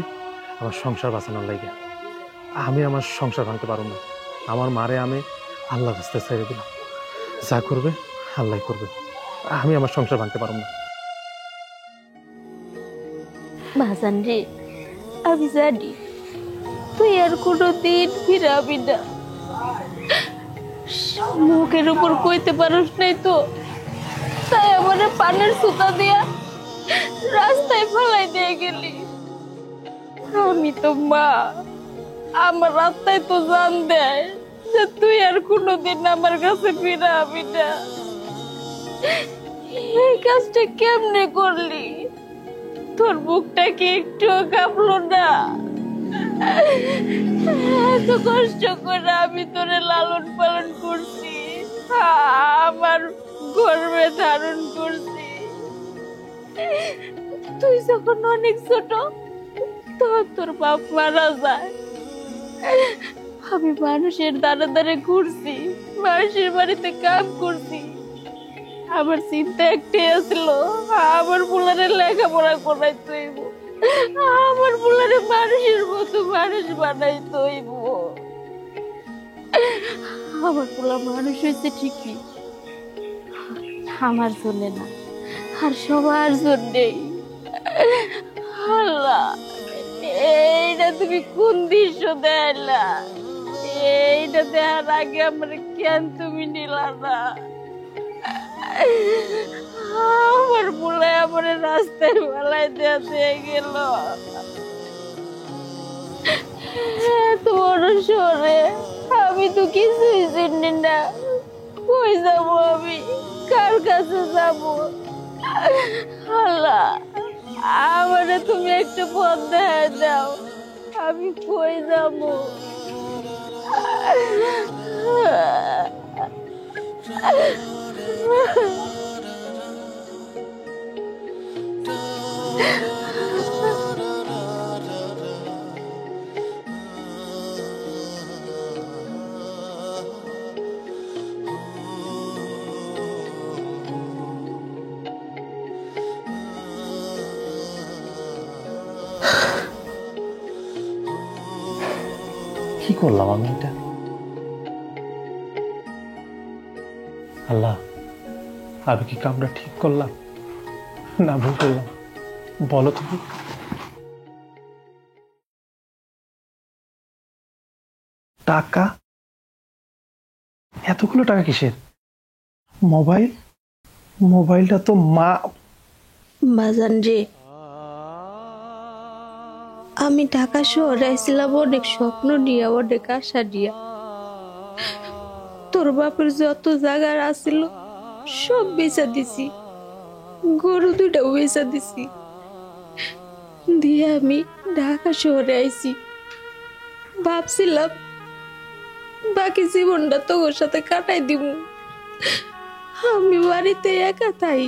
আমার সংসার বাঁচানোর লাগে, আমি আমার সংসার ভাঙতে পারবো না। আমার মারে আমি আল্লাহ রাস্তায় ছেড়ে দিলাম, যা করবে আল্লাহ করবে, আমি আমার সংসার ভাঙতে পারবো না। বাজান রে, আমি জানি তুই আর কোনোদিন ফিরাবি না, মুখের উপর কইতে পারস নাই তো, তাই আমার পানের সুতা দিয়া রাস্তায় ফেলাই দিয়ে গেলি। আমি তো মা, আমার রাস্তায় তো জান দেয় যে তুই আর কোনোদিন আমার কাছে ফিরাবি না। এই কাজটা কেমনে করলি? তোর বুকটা কি একটু কাঁপলো না? এত কষ্ট করে আমি তোরে লালন পালন করছি, আমার গর্ভে ধারণ করছি, তুই যখন অনেক ছোট তখন তোর বাপ মারা যায়। আমি মানুষের দ্বারে দ্বারে ঘুরছি, মানুষের বাড়িতে কাম করছি, আমার চিন্তা একটাই আসলো, আমার পোলারে লেখাপড়া করাইতে হইব, আমার পোলারে মানুষের মতো মানুষ বানাইতে হইব। আমার পোলা মানুষ হয়েছে ঠিকই, আমার জন্য না, আর সবার জন্যেই। আল্লাহ, এইটা তুমি কোন দৃশ্য দেখলা? এইটা দেখার আগে আমার কেন তুমি নিলা না? আমার বলে আমার রাস্তায় বেলায় দিয়ে গেল, এত বড় শহরে আমি তো কিছুই চিনি না, কই যাবো আমি, কার কাছে যাবো? আল্লাহ, আমারে তুমি একটা পথ দেখায় দাও, আমি কই যাবো? কি করলাম আমি এটা? আল্লাহ, আমি কি কামটা ঠিক করলাম না ভুল করলাম? বলো তুমি। টাকা? এতগুলো টাকা কিসের? মোবাইল? মোবাইলটা তো মা। বাজান রে, আমি ঢাকা শহরে আইছিলাম অনেক স্বপ্ন নিয়ে, অনেক আশা নিয়ে। তোর বাপের যত জায়গা আছিল সব বেচা দিছি, গরু দুটাও বেচা দিছি, দিয়ে আমি ঢাকা শহরে আইছি। ভাবছিলাম বাকি জীবনটা তোর সাথে কাটাই দিব। আমি বাড়িতে একা তাই,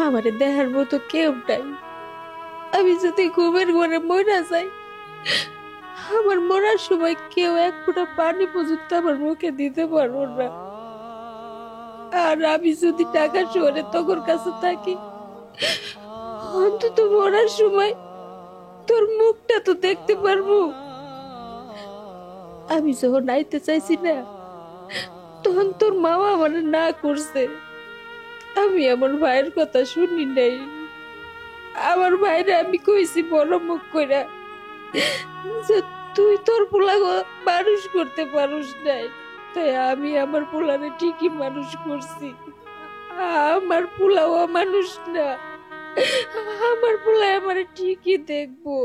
আমারে দেখার মতো কেউ নাই। আমি যদি ঘুমের ঘরে মরে যাই, আমার মরার সময় কেউ এক ফোঁটা পানি পর্যন্ত আমার মুখে দিতে পারবো না। আর আমি যদি টাকা শহরে তোর কাছে থাকি, অন্তত মরার সময় তোর মুখটা তো দেখতে পারবো। আমি যখন আইতে চাইছি না, তখন তোর মামা আমার না করছে। আমি আমার ভাইয়ের কথা শুনি নাই। আমার ভাইরে আমি কইছি বড় মুখ কইরা যে তুই তোর পোলাগো মানুষ করতে পারুস নাই, তাই আমি আমার পোলারে ঠিকই মানুষ করছি। আমার পোলাও মানুষ না, আমার পোলা আমার ঠিকই দেখবো।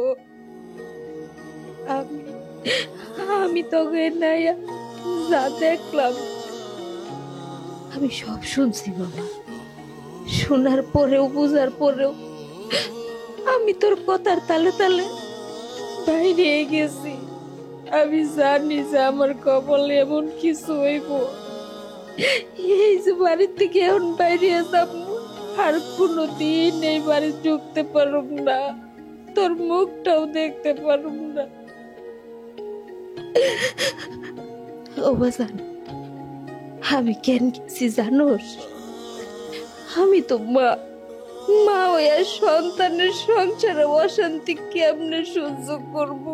আমি তোকে নাই যা দেখলাম, আমি সব শুনছি বাবা। শোনার পরেও বুঝার পরেও আমি তোর কথার তালে তালে বাইরে গেছি। আমি জানি যে আমার কপালে এমন কিছু হইব, এই যে বাড়ির থেকে এখন বাইরে যাব, আর কোনোদিন এই বাড়ি ঢুকতে পারব না, তোর মুখটাও দেখতে পারব না। ও বাজান, আমি কেন গেছি জানোস? আমি তো মা হইয়া সন্তানের সংসারে অশান্তি কেমনে সহ্য করব?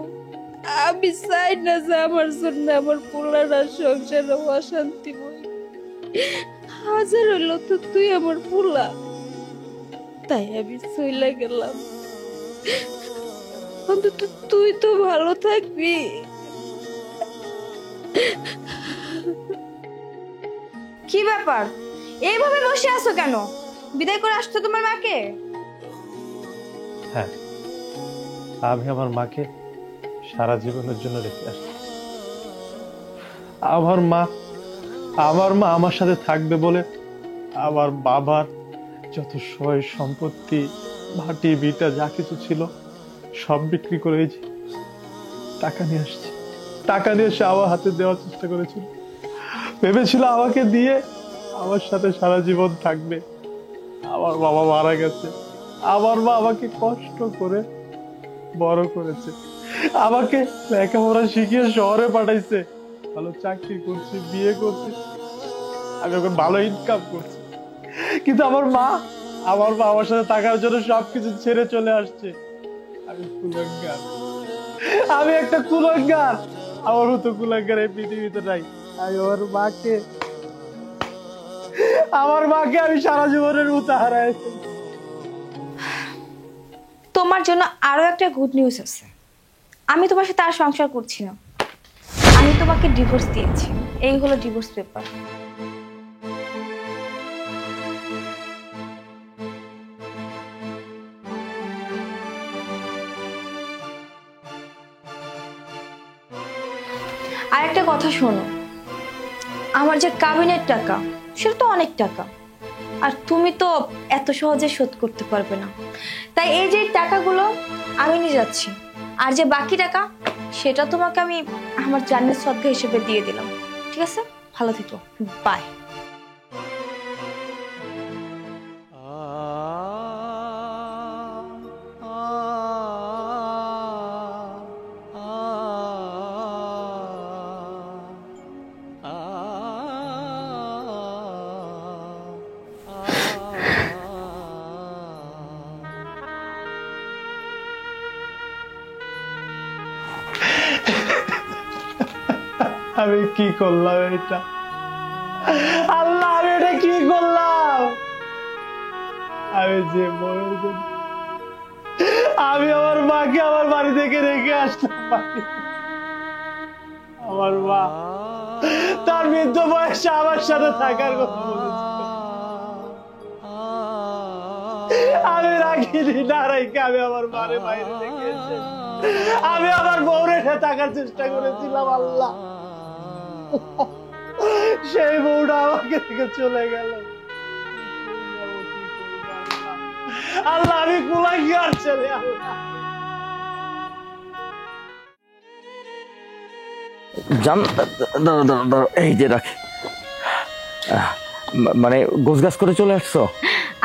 আমি চাই না যে আমার জন্য আমার পোলার সংসারে অশান্তি বই। হাজার হইলো তো তুই আমার পোলা, তাই আমি চইলা গেলাম। অন্তত তুই তো ভালো থাকবি। কি ব্যাপার, এইভাবে বসে আছো কেন? বিদায় করে আসছো তোমার মাকে? হ্যাঁ, আমি আমার মাকে সারা জীবনের জন্য রেখে আসছি। আমার মা আমার সাথে থাকবে বলে আমার বাবার যত সয় সম্পত্তি, মাটি বিটা যা কিছু ছিল সব বিক্রি করে টাকা নিয়ে আসছে। টাকা নিয়ে এসে আমার হাতে দেওয়ার চেষ্টা করেছিল, ভেবেছিল আমাকে দিয়ে আমার সাথে সারা জীবন থাকবে। আমার বাবা মারা গেছে, আমার মা আমাকে কষ্ট করে বড় করেছে, আমাকে লেখাপড়া শিখিয়ে শহরে পাঠাইছে, ভালো চাকরি করছি, বিয়ে করছি, আমি এখন ভালো ইনকাম করছি। কিন্তু আমার মা আমার সাথে থাকার জন্য সবকিছু ছেড়ে চলে আসছে। আমি কুলাঙ্গার, আমি একটা কুলাঙ্গার। আমার মতো কুলাঙ্গার এই পৃথিবীতে নাই। আমি আমার মাকে আমি সারা জীবনের মতো হারাই। তোমার জন্য আরো একটা গুড নিউজ আছে। আমি তোমার সাথে আর সংসার করছি না, আমি তোমাকে ডিভোর্স দিয়েছি। এই হলো ডিভোর্স পেপার। আর একটা কথা শোনো, আমার যে কাবিনের টাকা সেটা তো অনেক টাকা, আর তুমি তো এত সহজে শোধ করতে পারবে না। তাই এই যে টাকাগুলো আমি নিয়ে যাচ্ছি, আর যে বাকি টাকা সেটা তোমাকে আমি আমার জানের সদকা হিসেবে দিয়ে দিলাম। ঠিক আছে, ভালো থেকো, বাই। আমি কি করলাম এটা? আল্লাহ, আমি এটা কি করলাম? আমি যে বয়স, আমি আমার মাকে আমার বাড়ি থেকে রেখে আসলাম। আমার মা তার বৃদ্ধ বয়সে আমার সাথে থাকার কথা বলেছিল, আমি রাখিনি। না রাখি আমি আমার মারে বাইরে রেখে এসে আমি আমার বউ রেখে থাকার চেষ্টা করেছিলাম। আল্লাহ, সেই বউটা আমাকে থেকে চলে গেল। আল্লাহ, আমি কুলাই কি আর ছেলে? আল্লাহ, জান, এই যে রাখ, মানে গোছগাছ করে চলে আসছো?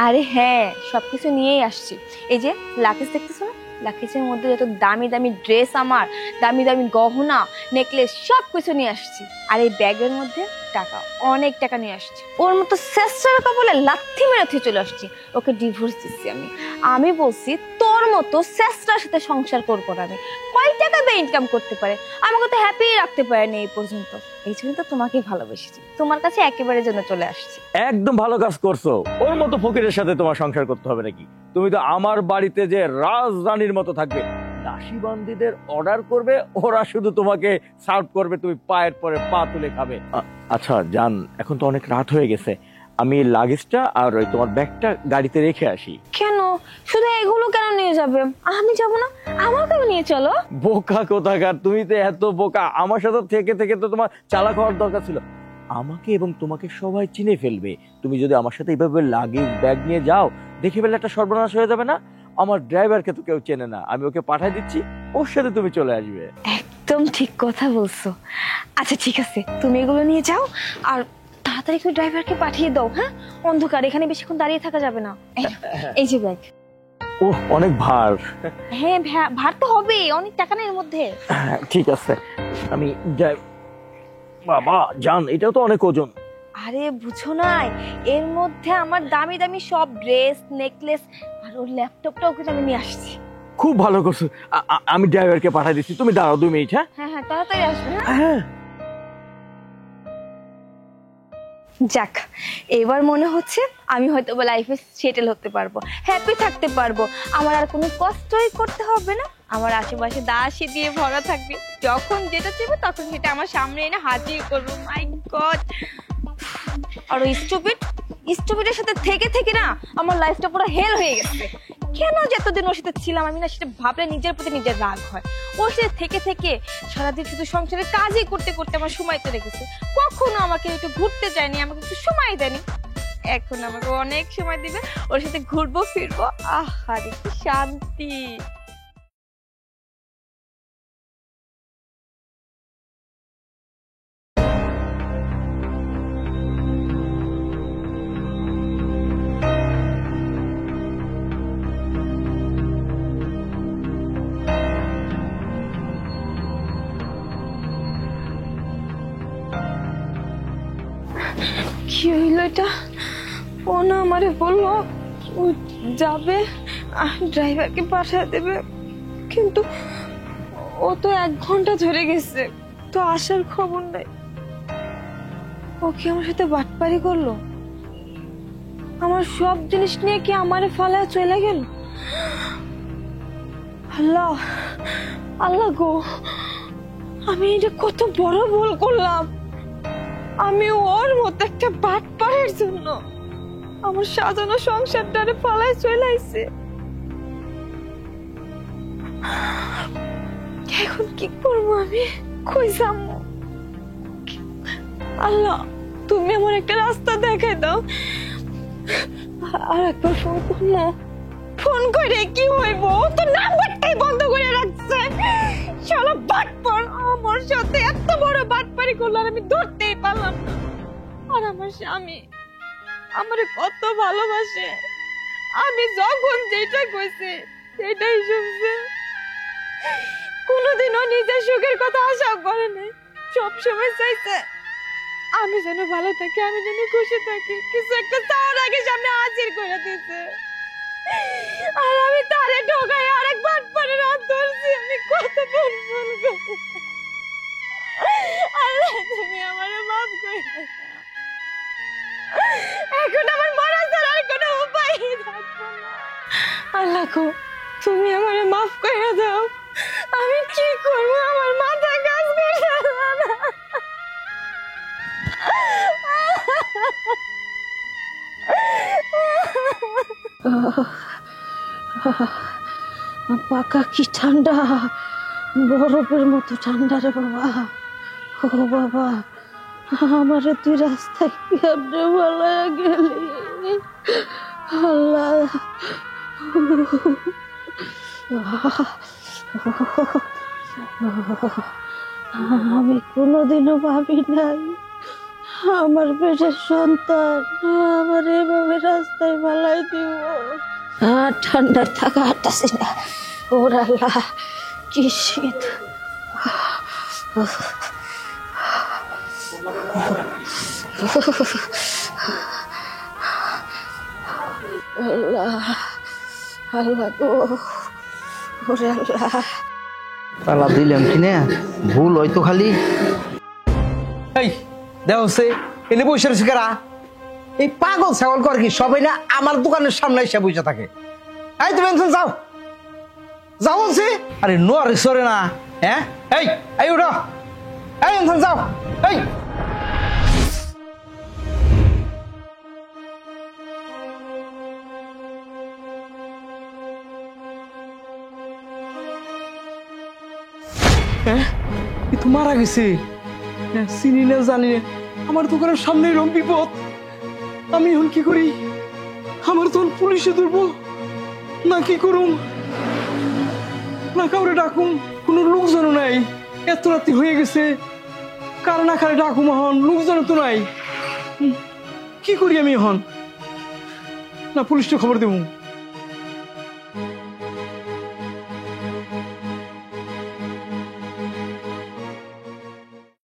আরে হ্যাঁ, সবকিছু নিয়েই আসছি। এই যে লাকেজ দেখতেছো না, লাকেজের মধ্যে যত দামি দামি ড্রেস, আমার দামি দামি গহনা, নেকলেস, সবকিছু নিয়ে আসছি। আর এই ব্যাগের মধ্যে টাকা, অনেক টাকা নিয়ে আসছি। ওর মতো শেষটার কবলে লাথি মেরে চলে আসছি। ওকে ডিভোর্স দিচ্ছি আমি। আমি বলছি তোর মতো শেষটার সাথে সংসার করবো না। আমি কয় টাকা দিয়ে ইনকাম করতে পারে, আমাকে তো হ্যাপি রাখতে পারেনি এই পর্যন্ত। এই জন্য তো তোমাকে ভালোবেসেছি, তোমার কাছে একেবারে জন্য চলে আসছি। একদম ভালো কাজ করছো। ওর মতো ফকিরের সাথে তোমার সংসার করতে হবে নাকি? তুমি তো আমার বাড়িতে যে রাজরানীর মতো থাকবে, দাসীবান্দীদের অর্ডার করবে, ওরা শুধু তোমাকে সার্ভ করবে, তুমি পায়ের পরে পা তুলে খাবে। আচ্ছা জান, এখন তো অনেক রাত হয়ে গেছে, আমি লাগেজটা আর ওই তোমার ব্যাগটা গাড়িতে রেখে আসি। কেন? শুধু এগুলো কেন নিয়ে যাবে? আমি যাব না, আমাকেও নিয়ে চলো। বোকা কোথাকার, তুমি তো এত বোকা। আমার সাথে থেকে থেকে তো তোমার চালাক হওয়ার দরকার ছিল। আমাকে এবং তোমাকে সবাই চিনে ফেলবে। তুমি যদি আমার সাথে এইভাবে লাগেজ ব্যাগ নিয়ে যাও, দেখে ফেলে একটা সর্বনাশ হয়ে যাবে না? আমার ড্রাইভারকে তো কেউ চেনে না, আমি ওকে পাঠিয়ে দিচ্ছি, ওর সাথে তুমি চলে আসবে। একদম ঠিক কথা বলছো। আচ্ছা ঠিক আছে, তুমি এগুলো নিয়ে যাও আর তাড়াতাড়ি করে ড্রাইভারকে পাঠিয়ে দাও। হ্যাঁ, অন্ধকার, এখানে বেশিক্ষণ দাঁড়িয়ে থাকা যাবে না। এই যে ব্যাগ। ও অনেক ভার। হ্যাঁ, ভার তো হবে, অনেক টাকা না এর মধ্যে। ঠিক আছে, আমি যাই। বাবা জান, এটাও তো অনেক ওজন। আরে বুঝো নাই, এর মধ্যে আমার দামি দামি সব ড্রেস, নেকলেস আর ওর ল্যাপটপটাও কিন্তু আমি নিয়ে আসছি। খুব ভালো করছো। আমি ড্রাইভারকে পাঠিয়ে দিচ্ছি, তুমি দাঁড়াও 2 মিনিট। হ্যাঁ হ্যাঁ হ্যাঁ, তাড়াতাড়ি আসবে। হ্যাঁ। যাক, এবার মনে হচ্ছে আমি হয়তো লাইফে সেটেল হতে পারবো, হ্যাপি থাকতে পারবো। আমার আর কোনো কষ্টই করতে হবে না। আমার আশেপাশে দাসী দিয়ে ভরা থাকবে, যখন যেটা চাইবে তখন সেটা আমার সামনে এনে হাজির করবো। মাই গড! আর ওই স্টুপিডের সাথে থেকে থেকে না আমার লাইফটা পুরো হেল হয়ে গেছে। কেন যতদিন ওর সাথে ছিলাম আমি না, সেটা ভাবলে নিজের প্রতি নিজের রাগ হয়। ওর সাথে থেকে থেকে সারাদিন শুধু সংসারের কাজই করতে করতে আমার সময় চলে গেছে। কখনো আমাকে একটু ঘুরতে যায়নি, আমাকে একটু সময় দেয়নি। এখন আমাকে অনেক সময় দিবে, ওর সাথে ঘুরবো ফিরবো। আহারে কি শান্তি! কি হইল এটা? ও না আমারে বললো ও যাবে, ড্রাইভারকে পাঠিয়ে দেবে, কিন্তু ও তো 1 ঘন্টা ধরে গেছে, তো আসার খবর নাই। ও কি আমার সাথে বাটপারি করলো? আমার সব জিনিস নিয়ে কি আমারে ফালায় চলে গেল? আল্লাহ, আল্লাহ গো, আমি এটা কত বড় ভুল করলাম। আমি ওর মতো একটা বাটপারের জন্য আমার সাজানো সংসারটারে পালায় চলে আইছে। এখন কি করবো আমি? কই যাবো? আল্লাহ, তুমি আমার একটা রাস্তা দেখাই দাও। আর একবার ফোন করবো, ফোন করে কি হইব? ও তো নাম্বারটাই বন্ধ করে রাখছে। শালা বাটপার আমার সাথে এত বড় বাটপারি করলো আর আমি ধরতেই পারলাম না। আর আমার স্বামী আমারে কত ভালোবাসে, আমি যখন যেটা কইছে সেটাই শুনছে। কোনোদিনও নিজের সুখের কথা আশা করে নাই, সবসময় চাইছে আমি যেন ভালো থাকি, আমি যেন খুশি থাকি। কিছু একটা চাওয়ার আগে সামনে হাজির করে দিতে, আর আমি তারে ঠকাই আরেক বাটপারের হাত ধরছি। আমি কত ভুল করব। আল্লাহ এখন আমার মরা ছাড়া আর কোনো উপায় থাকলো না। আল্লাহ গো, তুমি আমারে মাফ করে দাও। আমি কি করব, আমার মাথা কাজ করছে না। পাকা কি ঠান্ডা, বরফের মতো ঠান্ডা রে বাবা। ও বাবা, আমারে তুই রাস্তায় কেমনে বলায় গেলি আল্লাহ। আমি কোনোদিনও ভাবি নাই আমার পেটের সন্তান আমার এভাবে রাস্তায় পালাই দিব। আর ঠান্ডার থাকা হাঁটতেছি না। ওর আল্লাহ, কি শীত। আল্লাহ আল্লাহ গো, ওরে আল্লাহ। তালা দিলাম কিনা ভুল হয়তো খালি। এই দেখো সে এনে বসে রয়েছে কারা? এই পাগল ছাগল কর কি সবাই না আমার দোকানের সামনে এসে বসে থাকে। এই তুমি এনসন যাও যাও বলছি। আরে নরে সরে না। হ্যাঁ এই এই উঠো, এই এনসন যাও। এই এ তো মারা গেছে। চিনি না জানি না, আমার দোকানের সামনে এরকম বিপদ। আমি এখন কি করি? আমার তখন পুলিশে ধরবো না কি করুম, না কাউরে ডাকুম? কোনো লোকজনও নাই, এত রাত্রি হয়ে গেছে। কার না কারে ডাকুম এখন? লোকজন তো নাই। কি করি আমি এখন? না পুলিশকে খবর দেবো।